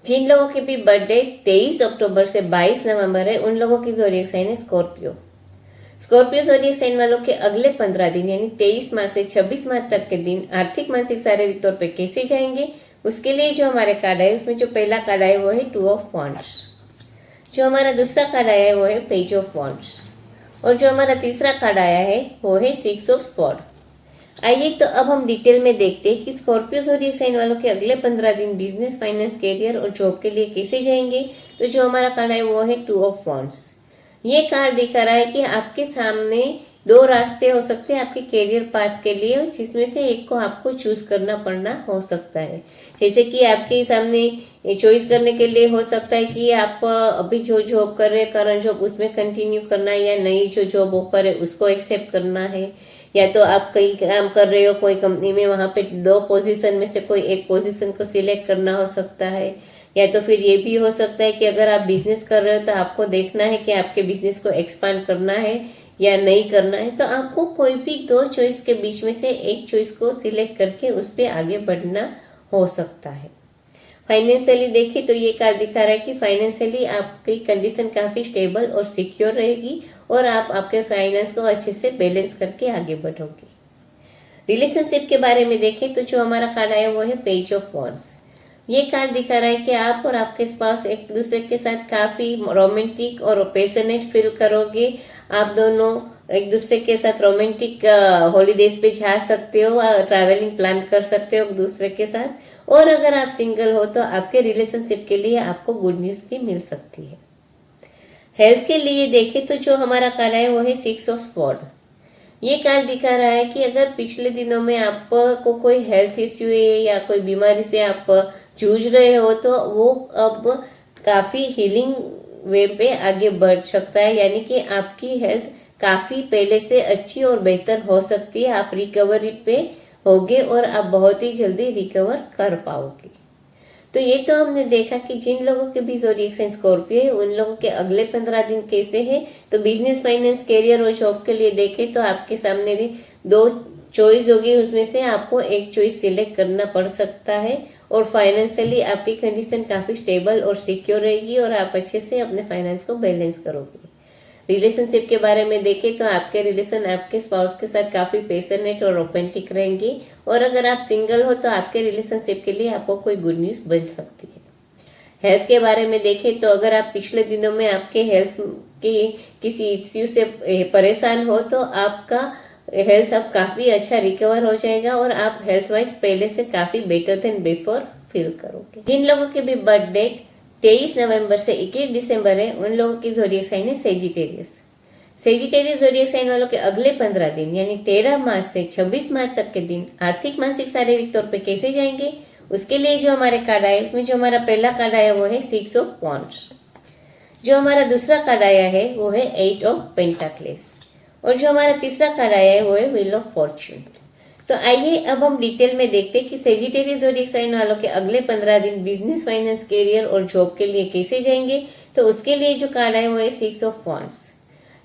जिन लोगों की भी बर्थडे 23 अक्टूबर से 22 नवंबर है उन लोगों की ज़ोडिएक साइन है स्कॉर्पियो। स्कॉर्पियो ज़ोडिएक साइन वालों के अगले 15 दिन यानी 23 मार्च से 26 मार्च तक के दिन आर्थिक, मानसिक, शारीरिक तौर पे कैसे जाएंगे, उसके लिए जो हमारे कार्ड है उसमें जो पहला कार्ड आया वो है 2 ऑफ वॉन्ड्स, जो हमारा दूसरा कार्ड आया है वो है पेज ऑफ वॉन्ड्स, और जो हमारा तीसरा कार्ड आया है वो है 6 ऑफ स्वॉर्ड। आइए तो अब हम डिटेल में देखते हैं कि स्कॉर्पियो ज़ोडिएक साइन वालों के अगले 15 दिन बिजनेस, फाइनेंस, कैरियर और जॉब के लिए कैसे जाएंगे। तो जो हमारा कार्ड है वो है 2 ऑफ वॉन्ड्स। ये कार्ड दिखा रहा है कि आपके सामने दो रास्ते हो सकते हैं आपके कैरियर पाथ के लिए, जिसमें से एक को आपको चूज करना पड़ना हो सकता है। जैसे कि आपके सामने चॉइस करने के लिए हो सकता है कि आप अभी जो जॉब कर रहे हैं करंट जॉब उसमें कंटिन्यू करना है, या नई जो जॉब ऑफर है उसको एक्सेप्ट करना है, या तो आप कहीं काम कर रहे हो कोई कंपनी में, वहां पे दो पोजीशन में से कोई एक पोजीशन को सिलेक्ट करना हो सकता है, या तो फिर ये भी हो सकता है कि अगर आप बिजनेस कर रहे हो तो आपको देखना है कि आपके बिजनेस को एक्सपांड करना है या नहीं करना है। तो आपको कोई भी दो चॉइस के बीच में से एक चॉइस को सिलेक्ट करके उस पर आगे बढ़ना हो सकता है। फाइनेंशियली देखिए तो ये कार्ड दिखा रहा है कि फाइनेंशियली आपकी कंडीशन काफी स्टेबल और सिक्योर रहेगी और आप आपके फाइनेंस को अच्छे से बैलेंस करके आगे बढ़ोगे। रिलेशनशिप के बारे में देखें तो जो हमारा कार्ड आया वो है पेज ऑफ वॉन्ड्स। ये कार्ड दिखा रहा है कि आप और आपके स्पाउस एक दूसरे के साथ काफी रोमांटिक और पैशनेट फील करोगे। आप दोनों एक दूसरे के साथ रोमांटिक हॉलीडेज पे जा सकते हो, ट्रैवलिंग प्लान कर सकते हो एक दूसरे के साथ। और अगर आप सिंगल हो तो आपके रिलेशनशिप के लिए आपको गुड न्यूज भी मिल सकती है। हेल्थ के लिए देखें तो जो हमारा कार्ड है वो है 6 ऑफ स्वॉर्ड। ये कार्ड दिखा रहा है कि अगर पिछले दिनों में आपको कोई हेल्थ इश्यू है या कोई बीमारी से आप जूझ रहे हो तो वो अब काफी हीलिंग वे पे आगे बढ़ सकता है, यानी कि आपकी हेल्थ काफी पहले से अच्छी और बेहतर हो सकती है। आप रिकवरी पे होगे और आप बहुत ही जल्दी रिकवर कर पाओगे। तो ये तो हमने देखा कि जिन लोगों के भी ज़ोडिएक साइन स्कॉर्पियो है उन लोगों के अगले 15 दिन कैसे है। तो बिजनेस, फाइनेंस, कैरियर और जॉब के लिए देखें तो आपके सामने भी दो चॉइस होगी, उसमें से आपको एक चॉइस सिलेक्ट करना पड़ सकता है। और फाइनेंशियली आपकी कंडीशन काफी स्टेबल और सिक्योर रहेगी और आप अच्छे से अपने फाइनेंस को बैलेंस करोगे। रिलेशनशिप के बारे में देखें तो आपके रिलेशन आपके स्पाउस के साथ काफी पैशनेट और रोमांटिक रहेंगे। और अगर आप सिंगल हो तो आपके रिलेशनशिप के लिए आपको कोई गुड न्यूज बन सकती है। हेल्थ के बारे में देखें तो अगर आप पिछले दिनों में आपके हेल्थ की किसी इश्यू से परेशान हो तो आपका हेल्थ अब काफी अच्छा रिकवर हो जाएगा और आप हेल्थ वाइज पहले से काफी बेटर देन बिफोर फील करोगे। जिन लोगों के भी बर्थ डेट 23 नवंबर से 21 दिसंबर है उन लोगों की ज़ोडिएक साइन है सेजिटेरियस। सेजिटेरियस ज़ोडिएक साइन वालों के अगले 15 दिन यानी 13 मार्च से 26 मार्च तक के दिन आर्थिक, मानसिक, शारीरिक तौर पे कैसे जाएंगे, उसके लिए जो हमारे कार्ड आए उसमें जो हमारा पहला कार्ड आया वो है 6 ऑफ वॉन्ड्स, जो हमारा दूसरा कार्ड आया है वो है 8 ऑफ पेंटाक्लेस, और जो हमारा तीसरा कार्ड आया है वो है व्हील ऑफ फॉर्च्यून। तो आइए अब हम डिटेल में देखते हैं कि सेजिटेरियस ज़ोडिएक साइन वालों के अगले 15 दिन बिजनेस, फाइनेंस, कैरियर और जॉब के लिए कैसे जाएंगे। तो उसके लिए जो कार्ड है वो है 6 ऑफ वॉन्ड्स।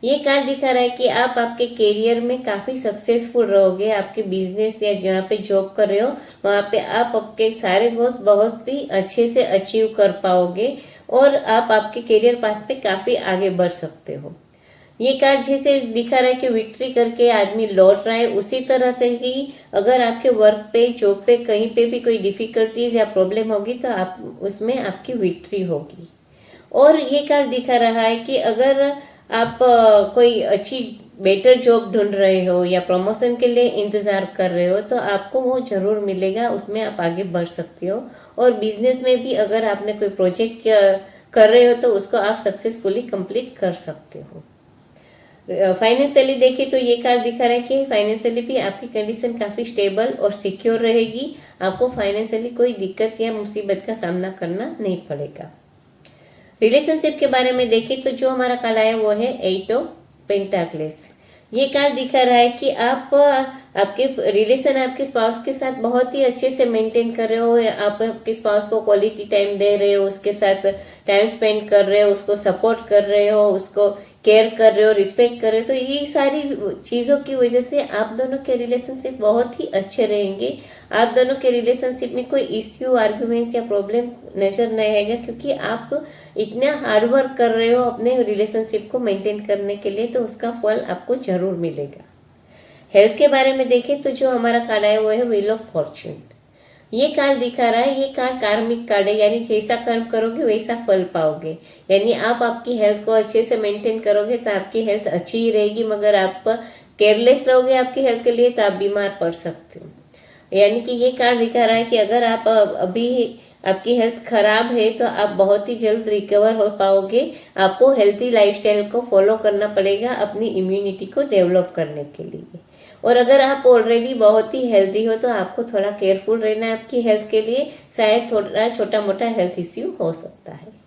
ये कार्ड दिखा रहा है कि आप आपके कैरियर में काफी सक्सेसफुल रहोगे। आपके बिजनेस या जहाँ पे जॉब कर रहे हो वहां पे आप आपके सारे गोल्स बहुत ही अच्छे से अचीव कर पाओगे और आप आपके कैरियर पाथ पे काफी आगे बढ़ सकते हो। ये कार्ड जैसे दिखा रहा है कि विक्ट्री करके आदमी लौट रहा है, उसी तरह से ही अगर आपके वर्क पे, जॉब पे कहीं पे भी कोई डिफिकल्टीज या प्रॉब्लम होगी तो आप उसमें आपकी विक्ट्री होगी। और ये कार्ड दिखा रहा है कि अगर आप कोई अच्छी बेटर जॉब ढूंढ रहे हो या प्रमोशन के लिए इंतजार कर रहे हो तो आपको वो जरूर मिलेगा, उसमें आप आगे बढ़ सकते हो। और बिजनेस में भी अगर आपने कोई प्रोजेक्ट कर रहे हो तो उसको आप सक्सेसफुली कंप्लीट कर सकते हो। फाइनेंशियली देखें तो ये कार्ड दिखा रहा है कि फाइनेंशियली भी आपकी कंडीशन काफी स्टेबल और सिक्योर रहेगी। आपको फाइनेंशियली कोई दिक्कत या मुसीबत का सामना करना नहीं पड़ेगा। रिलेशनशिप के बारे में देखें तो जो हमारा कार्ड आया वो है 8 ऑफ पेंटाक्लेस। ये कार्ड दिखा रहा है कि आप आपके रिलेशन आपके स्पाउस के साथ बहुत ही अच्छे से मेंटेन कर रहे हो, आप आपके स्पाउस को क्वालिटी टाइम दे रहे हो, उसके साथ टाइम स्पेंड कर रहे हो, उसको सपोर्ट कर रहे हो, उसको केयर कर रहे हो, रिस्पेक्ट कर रहे हो, तो ये सारी चीज़ों की वजह से आप दोनों के रिलेशनशिप बहुत ही अच्छे रहेंगे। आप दोनों के रिलेशनशिप में कोई इश्यू, आर्ग्यूमेंट्स या प्रॉब्लम नजर नहीं आएगा, क्योंकि आप इतना हार्ड वर्क कर रहे हो अपने रिलेशनशिप को मेंटेन करने के लिए, तो उसका फल आपको जरूर मिलेगा। हेल्थ के बारे में देखें तो जो हमारा कार्ड है वो है व्हील ऑफ फॉर्च्यून। ये कार्ड दिखा रहा है, ये कार्ड कार्मिक कार्ड है, यानी जैसा कर्म करोगे वैसा फल पाओगे। यानी आप आपकी हेल्थ को अच्छे से मेंटेन करोगे तो आपकी हेल्थ अच्छी ही रहेगी, मगर आप केयरलेस रहोगे आपकी हेल्थ के लिए तो आप बीमार पड़ सकते हो। यानी कि ये कार्ड दिखा रहा है कि अगर आप अभी आपकी हेल्थ खराब है तो आप बहुत ही जल्द रिकवर हो पाओगे। आपको हेल्थी लाइफस्टाइल को फॉलो करना पड़ेगा अपनी इम्यूनिटी को डेवलप करने के लिए। और अगर आप ऑलरेडी बहुत ही हेल्दी हो तो आपको थोड़ा केयरफुल रहना है आपकी हेल्थ के लिए, शायद थोड़ा छोटा मोटा हेल्थ इश्यू हो सकता है।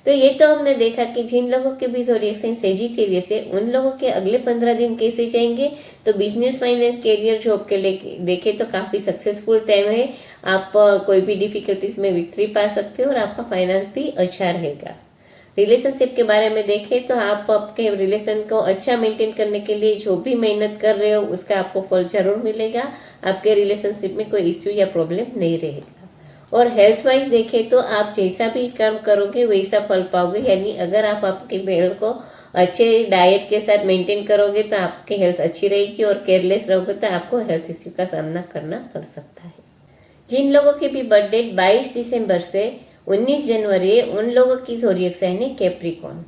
तो ये तो हमने देखा कि जिन लोगों के भी ज़ोडिएक साइन सेजिटेरियस है उन लोगों के अगले 15 दिन कैसे जाएंगे। तो बिजनेस, फाइनेंस, कैरियर, जॉब के लिए देखे तो काफ़ी सक्सेसफुल टाइम है। आप कोई भी डिफिकल्टीज में विक्ट्री पा सकते हो और आपका फाइनेंस भी अच्छा रहेगा। रिलेशनशिप के बारे में देखें तो आप आपके रिलेशन को अच्छा मेंटेन करने के लिए जो भी मेहनत कर रहे हो उसका आपको फल जरूर मिलेगा। आपके रिलेशनशिप में कोई इश्यू या प्रॉब्लम नहीं रहेगा। और हेल्थ वाइज देखें तो आप जैसा भी कर्म करोगे वैसा फल पाओगे। यानी अगर आप आपकी हेल्थ को अच्छे डाइट के साथ मेंटेन करोगे तो आपकी हेल्थ अच्छी रहेगी, और केयरलेस रहोगे तो आपको हेल्थ इश्यू का सामना करना पड़ सकता है। जिन लोगों की भी बर्थ डेट 22 दिसंबर से 19 जनवरी है उन लोगों की ज़ोडिएक साइन है कैप्रिकॉर्न।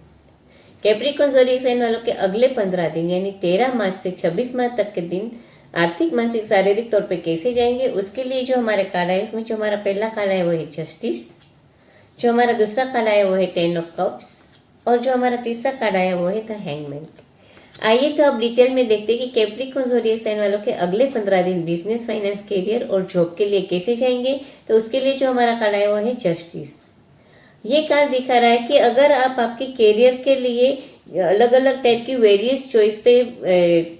कैप्रिकॉर्न ज़ोडिएक साइन वालों के अगले 15 दिन यानी 13 मार्च से 26 मार्च तक के दिन आर्थिक, मानसिक, शारीरिक तौर पे कैसे जाएंगे उसके लिए जो हमारे कार्ड है उसमें जो हमारा पहला कार्ड है वो है जस्टिस, जो हमारा दूसरा कार्ड है वो है 10 ऑफ कप्स, और जो हमारा तीसरा कार्ड है वो है द हैंगमैन। आइए तो अब डिटेल में देखते हैं कि कैप्रिकॉर्न ज़ोडिएक साइन वालों के अगले 15 दिन बिजनेस, फाइनेंस, कैरियर और जॉब के लिए कैसे जाएंगे। तो उसके लिए जो हमारा कार्ड है वो है जस्टिस। ये कार्ड दिखा रहा है कि अगर आप आपके कैरियर के लिए अलग अलग टाइप की वेरियस चॉइस पे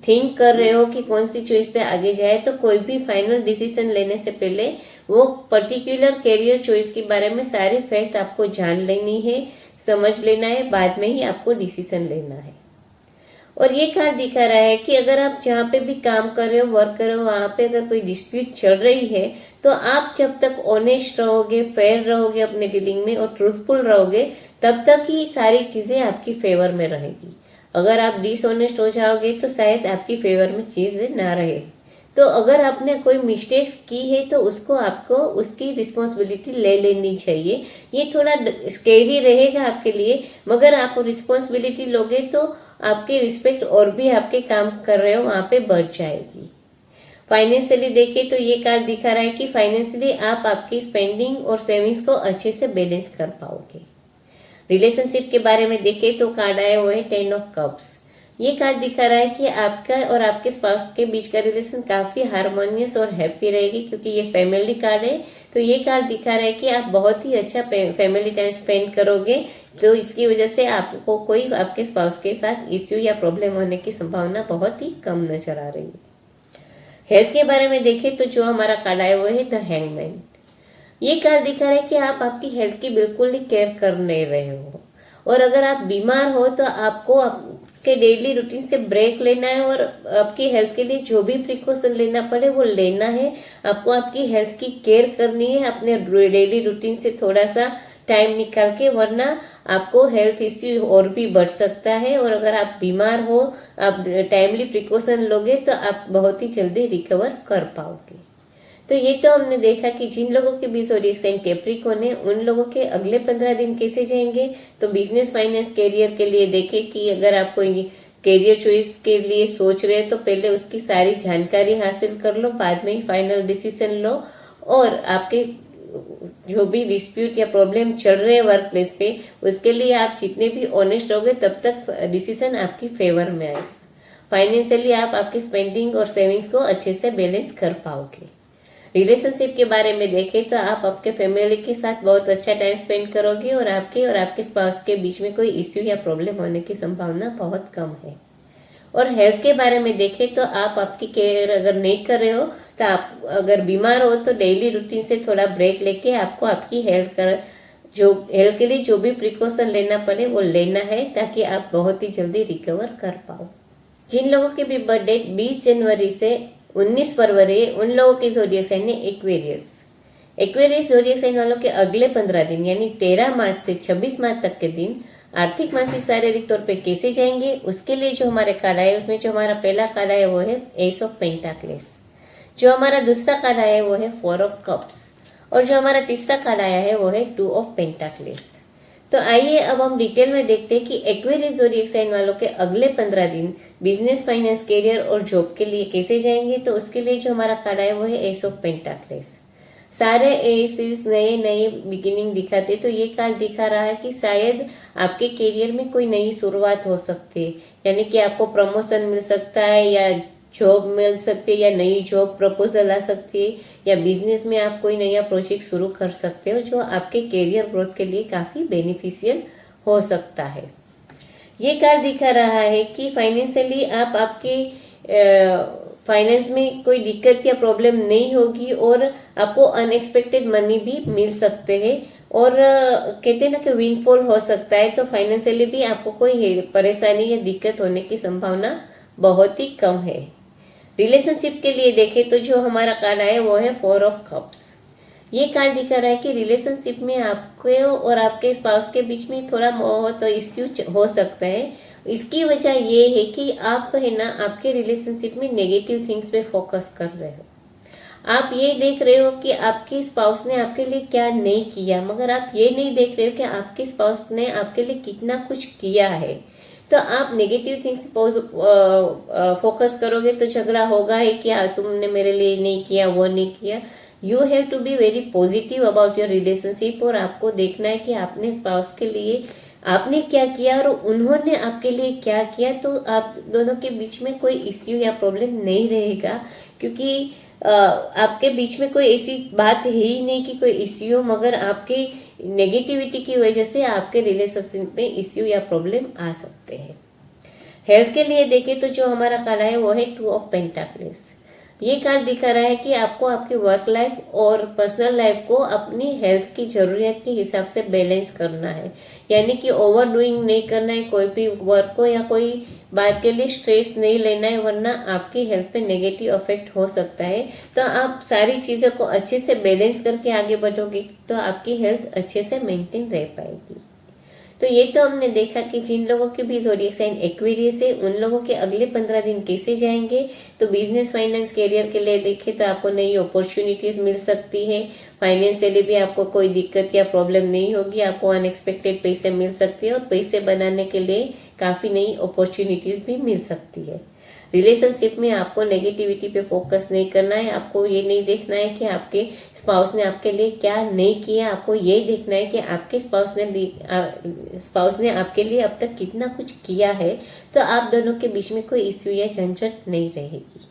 थिंक कर रहे हो कि कौन सी चॉइस पे आगे जाए, तो कोई भी फाइनल डिसीजन लेने से पहले वो पर्टिकुलर कैरियर चॉइस के बारे में सारे फैक्ट आपको जान लेनी है, समझ लेना है, बाद में ही आपको डिसीजन लेना है। और ये कार्ड दिखा रहा है कि अगर आप जहाँ पे भी काम कर रहे हो, वर्क कर रहे हो, वहां पे अगर कोई डिस्प्यूट चल रही है तो आप जब तक ऑनेस्ट रहोगे, फेयर रहोगे अपने डीलिंग में और ट्रूथफुल रहोगे तब तक ही सारी चीजें आपकी फेवर में रहेगी। अगर आप डिसऑनेस्ट हो जाओगे तो शायद आपकी फेवर में चीजें ना रहे। तो अगर आपने कोई मिस्टेक्स की है तो उसको आपको उसकी रिस्पॉन्सिबिलिटी ले लेनी चाहिए। ये थोड़ा स्केरी रहेगा आपके लिए, मगर आप रिस्पॉन्सिबिलिटी लोगे तो आपकी रिस्पेक्ट और भी आपके काम कर रहे हो वहां पे बढ़ जाएगी। फाइनेंशियली देखें तो ये कार्ड दिखा रहा है कि फाइनेंशियली आप आपकी स्पेंडिंग और सेविंग्स को अच्छे से बैलेंस कर पाओगे। रिलेशनशिप के बारे में देखें तो कार्ड आया हुआ है 10 ऑफ कप्स। ये कार्ड दिखा रहा है कि आपका और आपके स्पाउस के बीच का रिलेशन काफी हार्मोनियस और हैप्पी रहेगी, क्योंकि ये फैमिली कार्ड है। तो ये कार्ड दिखा रहा है कि आप बहुत ही अच्छा फैमिली टाइम स्पेंड करोगे, तो इसकी वजह से आपको कोई आपके स्पाउस के साथ इश्यू या प्रॉब्लम होने की संभावना बहुत ही कम नजर आ रही है। हेल्थ के बारे में देखें तो जो हमारा कार्ड आया हुआ है द हैंगमैन। ये कार्ड दिखा रहा है कि आप आपकी हेल्थ की बिल्कुल ही केयर कर नहीं रहे हो, और अगर आप बीमार हो तो आपको आपके डेली रूटीन से ब्रेक लेना है, और आपकी हेल्थ के लिए जो भी प्रिकॉशन लेना पड़े वो लेना है। आपको आपकी हेल्थ की केयर करनी है अपने डेली रूटीन से थोड़ा सा टाइम निकाल के, वरना आपको हेल्थ इश्यू और भी बढ़ सकता है। और अगर आप बीमार हो, आप टाइमली प्रिकॉशन लोगे तो आप बहुत ही जल्दी रिकवर कर पाओगे। तो ये तो हमने देखा कि जिन लोगों के भी ज़ोडिएक साइन कैप्रिकॉर्न है उन लोगों के अगले 15 दिन कैसे जाएंगे। तो बिजनेस, फाइनेंस, कैरियर के लिए देखें कि अगर आप कोई कैरियर चॉइस के लिए सोच रहे हैं तो पहले उसकी सारी जानकारी हासिल कर लो, बाद में ही फाइनल डिसीजन लो। और आपके जो भी डिस्प्यूट या प्रॉब्लम चल रहे हैं वर्क प्लेस पे, उसके लिए आप जितने भी ऑनेस्ट रहोगे तब तक डिसीजन आपकी फेवर में आएगा। फाइनेंशियली आप आपकी स्पेंडिंग और सेविंग्स को अच्छे से बैलेंस कर पाओगे। रिलेशनशिप के बारे में देखें तो आप आपके फैमिली के साथ बहुत अच्छा टाइम स्पेंड करोगे, और आपके स्पाउस के बीच में कोई इश्यू या प्रॉब्लम होने की संभावना बहुत कम है। और हेल्थ के बारे में देखें तो आप आपकी केयर अगर नहीं कर रहे हो तो आप अगर बीमार हो तो डेली रूटीन से थोड़ा ब्रेक लेके आपको आपकी हेल्थ का जो हेल्थ के लिए जो भी प्रिकॉशन लेना पड़े वो लेना है, ताकि आप बहुत ही जल्दी रिकवर कर पाओ। जिन लोगों की भी बर्थ डेट 20 जनवरी से 19 फरवरी है, उन लोगों की ज़ोडिएक साइन है एक्वेरियस। एक्वेरियस ज़ोडिएक साइन वालों के अगले 15 दिन यानी 13 मार्च से 26 मार्च तक के दिन आर्थिक, मानसिक, शारीरिक तौर पे कैसे जाएंगे, उसके लिए जो हमारे कार्ड आए उसमें जो हमारा पहला कार्ड आया वो है एस ऑफ पेंटाक्लेस, जो हमारा दूसरा कार्ड आया है वो है 4 ऑफ कप्स, और जो हमारा तीसरा कार्ड आया है वो है 2 ऑफ पेंटाक्लेस। तो आइए अब हम डिटेल में देखते हैं कि एक्वेरियस ज़ोडिएक साइन वालों के अगले 15 दिन बिजनेस, फाइनेंस, करियर और जॉब के लिए कैसे जाएंगे। तो उसके लिए जो हमारा कार्ड आया वो है एस ऑफ पेंटाक्लेस। सारे एसेस नए नए बिगिनिंग दिखाते, तो ये कार्ड दिखा रहा है कि शायद आपके करियर में कोई नई शुरुआत हो सकती है, यानी कि आपको प्रमोशन मिल सकता है या जॉब मिल सकती है या नई जॉब प्रपोजल आ सकती है, या बिजनेस में आप कोई नया प्रोजेक्ट शुरू कर सकते हो जो आपके करियर ग्रोथ के लिए काफ़ी बेनिफिशियल हो सकता है। ये कार्ड दिखा रहा है कि फाइनेंशियली आप आपके फाइनेंस में कोई दिक्कत या प्रॉब्लम नहीं होगी और आपको अनएक्सपेक्टेड मनी भी मिल सकते हैं, और कहते हैं ना कि विनफॉल हो सकता है। तो फाइनेंशियली भी आपको कोई परेशानी या दिक्कत होने की संभावना बहुत ही कम है। रिलेशनशिप के लिए देखें तो जो हमारा कार्ड है वो है 4 ऑफ कप्स। ये कार्ड दिखा रहा है कि रिलेशनशिप में आपके और आपके स्पाउस के बीच में थोड़ा बहुत इश्यू हो सकता है। इसकी वजह ये है कि आप है ना आपके रिलेशनशिप में नेगेटिव थिंग्स पे फोकस कर रहे हो। आप ये देख रहे हो कि आपके स्पाउस ने आपके लिए क्या नहीं किया, मगर आप ये नहीं देख रहे हो कि आपके स्पाउस ने आपके लिए कितना कुछ किया है। तो आप नेगेटिव थिंग्स फोकस करोगे तो झगड़ा होगा ही कि तुमने मेरे लिए नहीं किया, वो नहीं किया। You have to be very positive about your relationship, और आपको देखना है कि आपने स्पाउस के लिए आपने क्या किया और उन्होंने आपके लिए क्या किया। तो आप दोनों के बीच में कोई इश्यू या प्रॉब्लम नहीं रहेगा, क्योंकि आपके बीच में कोई ऐसी बात है ही नहीं कि कोई इश्यू, मगर आपके नेगेटिविटी की वजह से आपके रिलेशनशिप में इश्यू या प्रॉब्लम आ सकते हैं। हेल्थ के लिए देखें तो जो हमारा कार्ड है वो है 2 ऑफ पेंटाक्लेस। ये कार्ड दिखा रहा है कि आपको आपकी वर्क लाइफ और पर्सनल लाइफ को अपनी हेल्थ की जरूरत के हिसाब से बैलेंस करना है, यानी कि ओवर डूइंग नहीं करना है कोई भी वर्क को, या कोई बात के लिए स्ट्रेस नहीं लेना है, वरना आपकी हेल्थ पे नेगेटिव इफेक्ट हो सकता है। तो आप सारी चीज़ों को अच्छे से बैलेंस करके आगे बढ़ोगे तो आपकी हेल्थ अच्छे से मेंटेन रह पाएगी। तो ये तो हमने देखा कि जिन लोगों के भी ज़ोडिएक साइन एक्वेरियस है उन लोगों के अगले 15 दिन कैसे जाएंगे। तो बिजनेस, फाइनेंस, करियर के लिए देखें तो आपको नई अपॉर्चुनिटीज मिल सकती है। फाइनेंशियली भी आपको कोई दिक्कत या प्रॉब्लम नहीं होगी, आपको अनएक्सपेक्टेड पैसे मिल सकते हैं, और पैसे बनाने के लिए काफ़ी नई अपॉर्चुनिटीज भी मिल सकती है। रिलेशनशिप में आपको नेगेटिविटी पे फोकस नहीं करना है, आपको ये नहीं देखना है कि आपके स्पाउस ने आपके लिए क्या नहीं किया, आपको ये देखना है कि आपके स्पाउस ने आपके लिए अब तक कितना कुछ किया है। तो आप दोनों के बीच में कोई इश्यू या झंझट नहीं रहेगी।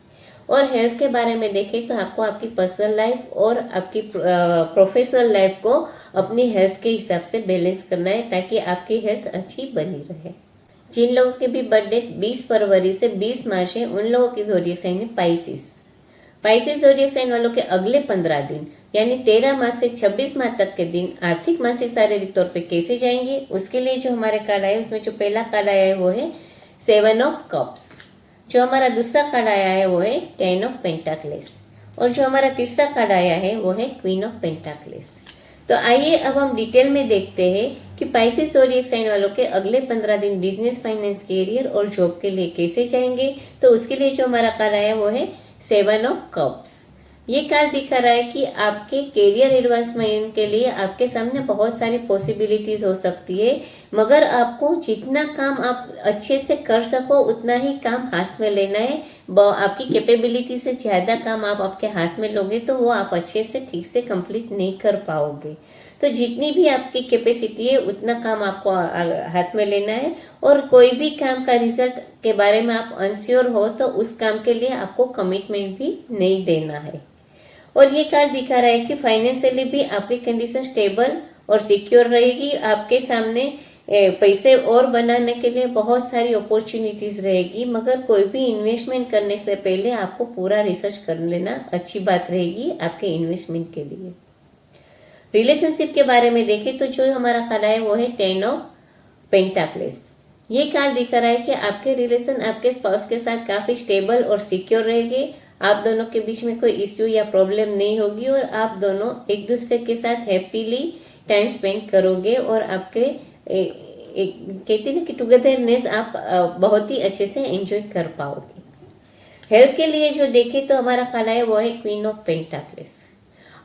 और हेल्थ के बारे में देखें तो आपको आपकी पर्सनल लाइफ और आपकी प्रोफेशनल लाइफ को अपनी हेल्थ के हिसाब से बैलेंस करना है, ताकि आपकी हेल्थ अच्छी बनी रहे। जिन लोगों की भी बर्थ डेट 20 फरवरी से 20 मार्च है उन लोगों की ज़ोडिएक साइन है पाइसिस। पाइसिस ज़ोडिएक साइन वालों के अगले 15 दिन यानी 13 मार्च से 26 मार्च तक के दिन आर्थिक, मानसिक, शारीरिक तौर पे कैसे जाएंगे। उसके लिए जो हमारे कार्ड आए उसमें जो पहला कार्ड आया है वो है 7 ऑफ कप्स, जो हमारा दूसरा कार्ड आया है वो है 10 ऑफ पेंटाक्लेस, और जो हमारा तीसरा कार्ड आया है वो है क्वीन ऑफ पेंटाक्लेस। तो आइए अब हम डिटेल में देखते हैं कि पाइसिस ज़ोडिएक साइन वालों के अगले 15 दिन बिजनेस, फाइनेंस, करियर और जॉब के लिए कैसे जाएंगे। तो उसके लिए जो हमारा कार्ड आया वो है 7 ऑफ कप्स। ये कार्ड दिखा रहा है कि आपके करियर एडवांसमेंट के लिए आपके सामने बहुत सारी पॉसिबिलिटीज हो सकती है, मगर आपको जितना काम आप अच्छे से कर सको उतना ही काम हाथ में लेना है। आपकी कैपेबिलिटी से ज़्यादा काम आप आपके हाथ में लोगे तो वो आप अच्छे से ठीक से कंप्लीट नहीं कर पाओगे। तो जितनी भी आपकी कैपेसिटी है उतना काम आपको हाथ में लेना है, और कोई भी काम का रिजल्ट के बारे में आप अनश्योर हो तो उस काम के लिए आपको कमिटमेंट भी नहीं देना है। और ये कार्ड दिखा रहा है कि फाइनेंशियली भी आपकी कंडीशन स्टेबल और सिक्योर रहेगी। आपके सामने पैसे और बनाने के लिए बहुत सारी अपॉर्चुनिटीज रहेगी, मगर कोई भी इन्वेस्टमेंट करने से पहले आपको पूरा रिसर्च कर लेना अच्छी बात रहेगी आपके इन्वेस्टमेंट के लिए। रिलेशनशिप के बारे में देखें तो जो हमारा कार्ड है वो है 10 ऑफ पेंटाक्लेस। ये कार्ड दिखा रहा है कि आपके रिलेशन आपके स्पाउस के साथ काफी स्टेबल और सिक्योर रहेंगे। आप दोनों के बीच में कोई इश्यू या प्रॉब्लम नहीं होगी और आप दोनों एक दूसरे के साथ हैप्पीली टाइम स्पेंड करोगे और आपके कहते हैं ना कि टुगेदरनेस आप बहुत ही अच्छे से एंजॉय कर पाओगे। हेल्थ के लिए जो देखें तो हमारा कार्ड है वो है क्वीन ऑफ पेंटाक्लेस।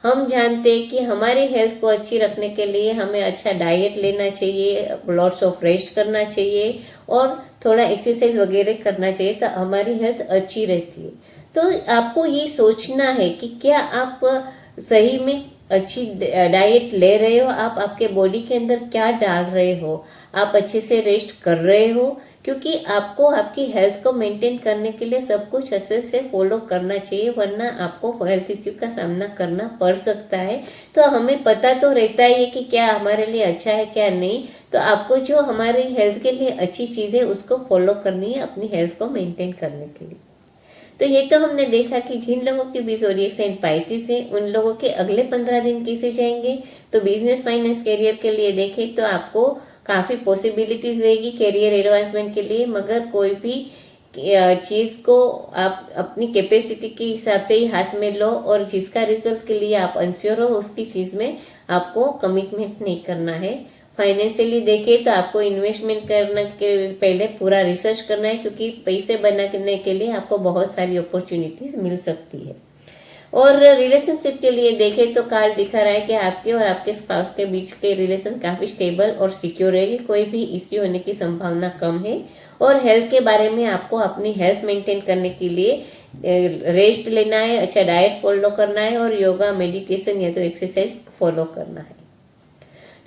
हम जानते हैं कि हमारी हेल्थ को अच्छी रखने के लिए हमें अच्छा डाइट लेना चाहिए, लॉट्स ऑफ रेस्ट करना चाहिए और थोड़ा एक्सरसाइज वगैरह करना चाहिए तो हमारी हेल्थ अच्छी रहती है। तो आपको ये सोचना है कि क्या आप सही में अच्छी डाइट ले रहे हो, आप आपके बॉडी के अंदर क्या डाल रहे हो, आप अच्छे से रेस्ट कर रहे हो, क्योंकि आपको आपकी हेल्थ को मेंटेन करने के लिए सब कुछ अच्छे से फॉलो करना चाहिए, वरना आपको हेल्थ इश्यू का सामना करना पड़ सकता है। तो हमें पता तो रहता ही है कि क्या हमारे लिए अच्छा है क्या नहीं, तो आपको जो हमारी हेल्थ के लिए अच्छी चीज़ है उसको फॉलो करनी है अपनी हेल्थ को मेंटेन करने के लिए। तो ये तो हमने देखा कि जिन लोगों के भी ज़ोडिएक साइन पाइसिस है उन लोगों के अगले 15 दिन कैसे जाएंगे। तो बिजनेस, फाइनेंस, करियर के लिए देखें तो आपको काफ़ी पॉसिबिलिटीज रहेगी करियर एडवांसमेंट के लिए, मगर कोई भी चीज़ को आप अपनी कैपेसिटी के हिसाब से ही हाथ में लो और जिसका रिजल्ट के लिए आप अनश्योर हो उसकी चीज़ में आपको कमिटमेंट नहीं करना है। फाइनेंशियली देखें तो आपको इन्वेस्टमेंट करने के पहले पूरा रिसर्च करना है, क्योंकि पैसे बनाने के लिए आपको बहुत सारी अपॉर्चुनिटीज मिल सकती है। और रिलेशनशिप के लिए देखें तो कार्ड दिखा रहा है कि आपके और आपके स्पाउस के बीच के रिलेशन काफ़ी स्टेबल और सिक्योर रहेगी, कोई भी इश्यू होने की संभावना कम है। और हेल्थ के बारे में आपको अपनी हेल्थ मेंटेन करने के लिए रेस्ट लेना है, अच्छा डाइट फॉलो करना है और योगा, मेडिटेशन या तो एक्सरसाइज फॉलो करना है।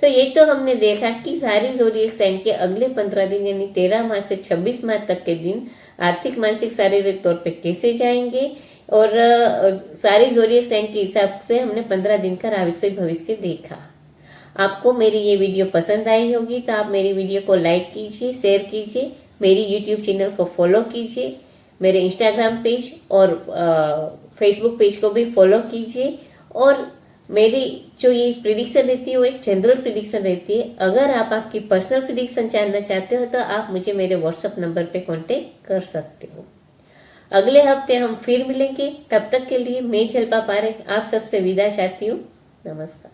तो ये तो हमने देखा कि सारी ज़ोडिएक साइन के अगले 15 दिन यानी 13 मार्च से 26 मार्च तक के दिन आर्थिक, मानसिक, शारीरिक तौर पे कैसे जाएंगे। और सारी ज़ोडिएक साइन के हिसाब से हमने 15 दिन का राशि भविष्य देखा। आपको मेरी ये वीडियो पसंद आई होगी तो आप मेरी वीडियो को लाइक कीजिए, शेयर कीजिए, मेरी यूट्यूब चैनल को फॉलो कीजिए, मेरे इंस्टाग्राम पेज और फेसबुक पेज को भी फॉलो कीजिए। और मेरी जो ये प्रिडिक्शन रहती है वो एक जनरल प्रिडिक्शन रहती है। अगर आप आपकी पर्सनल प्रिडिक्शन जानना चाहते हो तो आप मुझे मेरे व्हाट्सएप नंबर पे कांटेक्ट कर सकते हो। अगले हफ्ते हम फिर मिलेंगे, तब तक के लिए मैं जल्पा पारेख आप सबसे विदा चाहती हूँ। नमस्कार।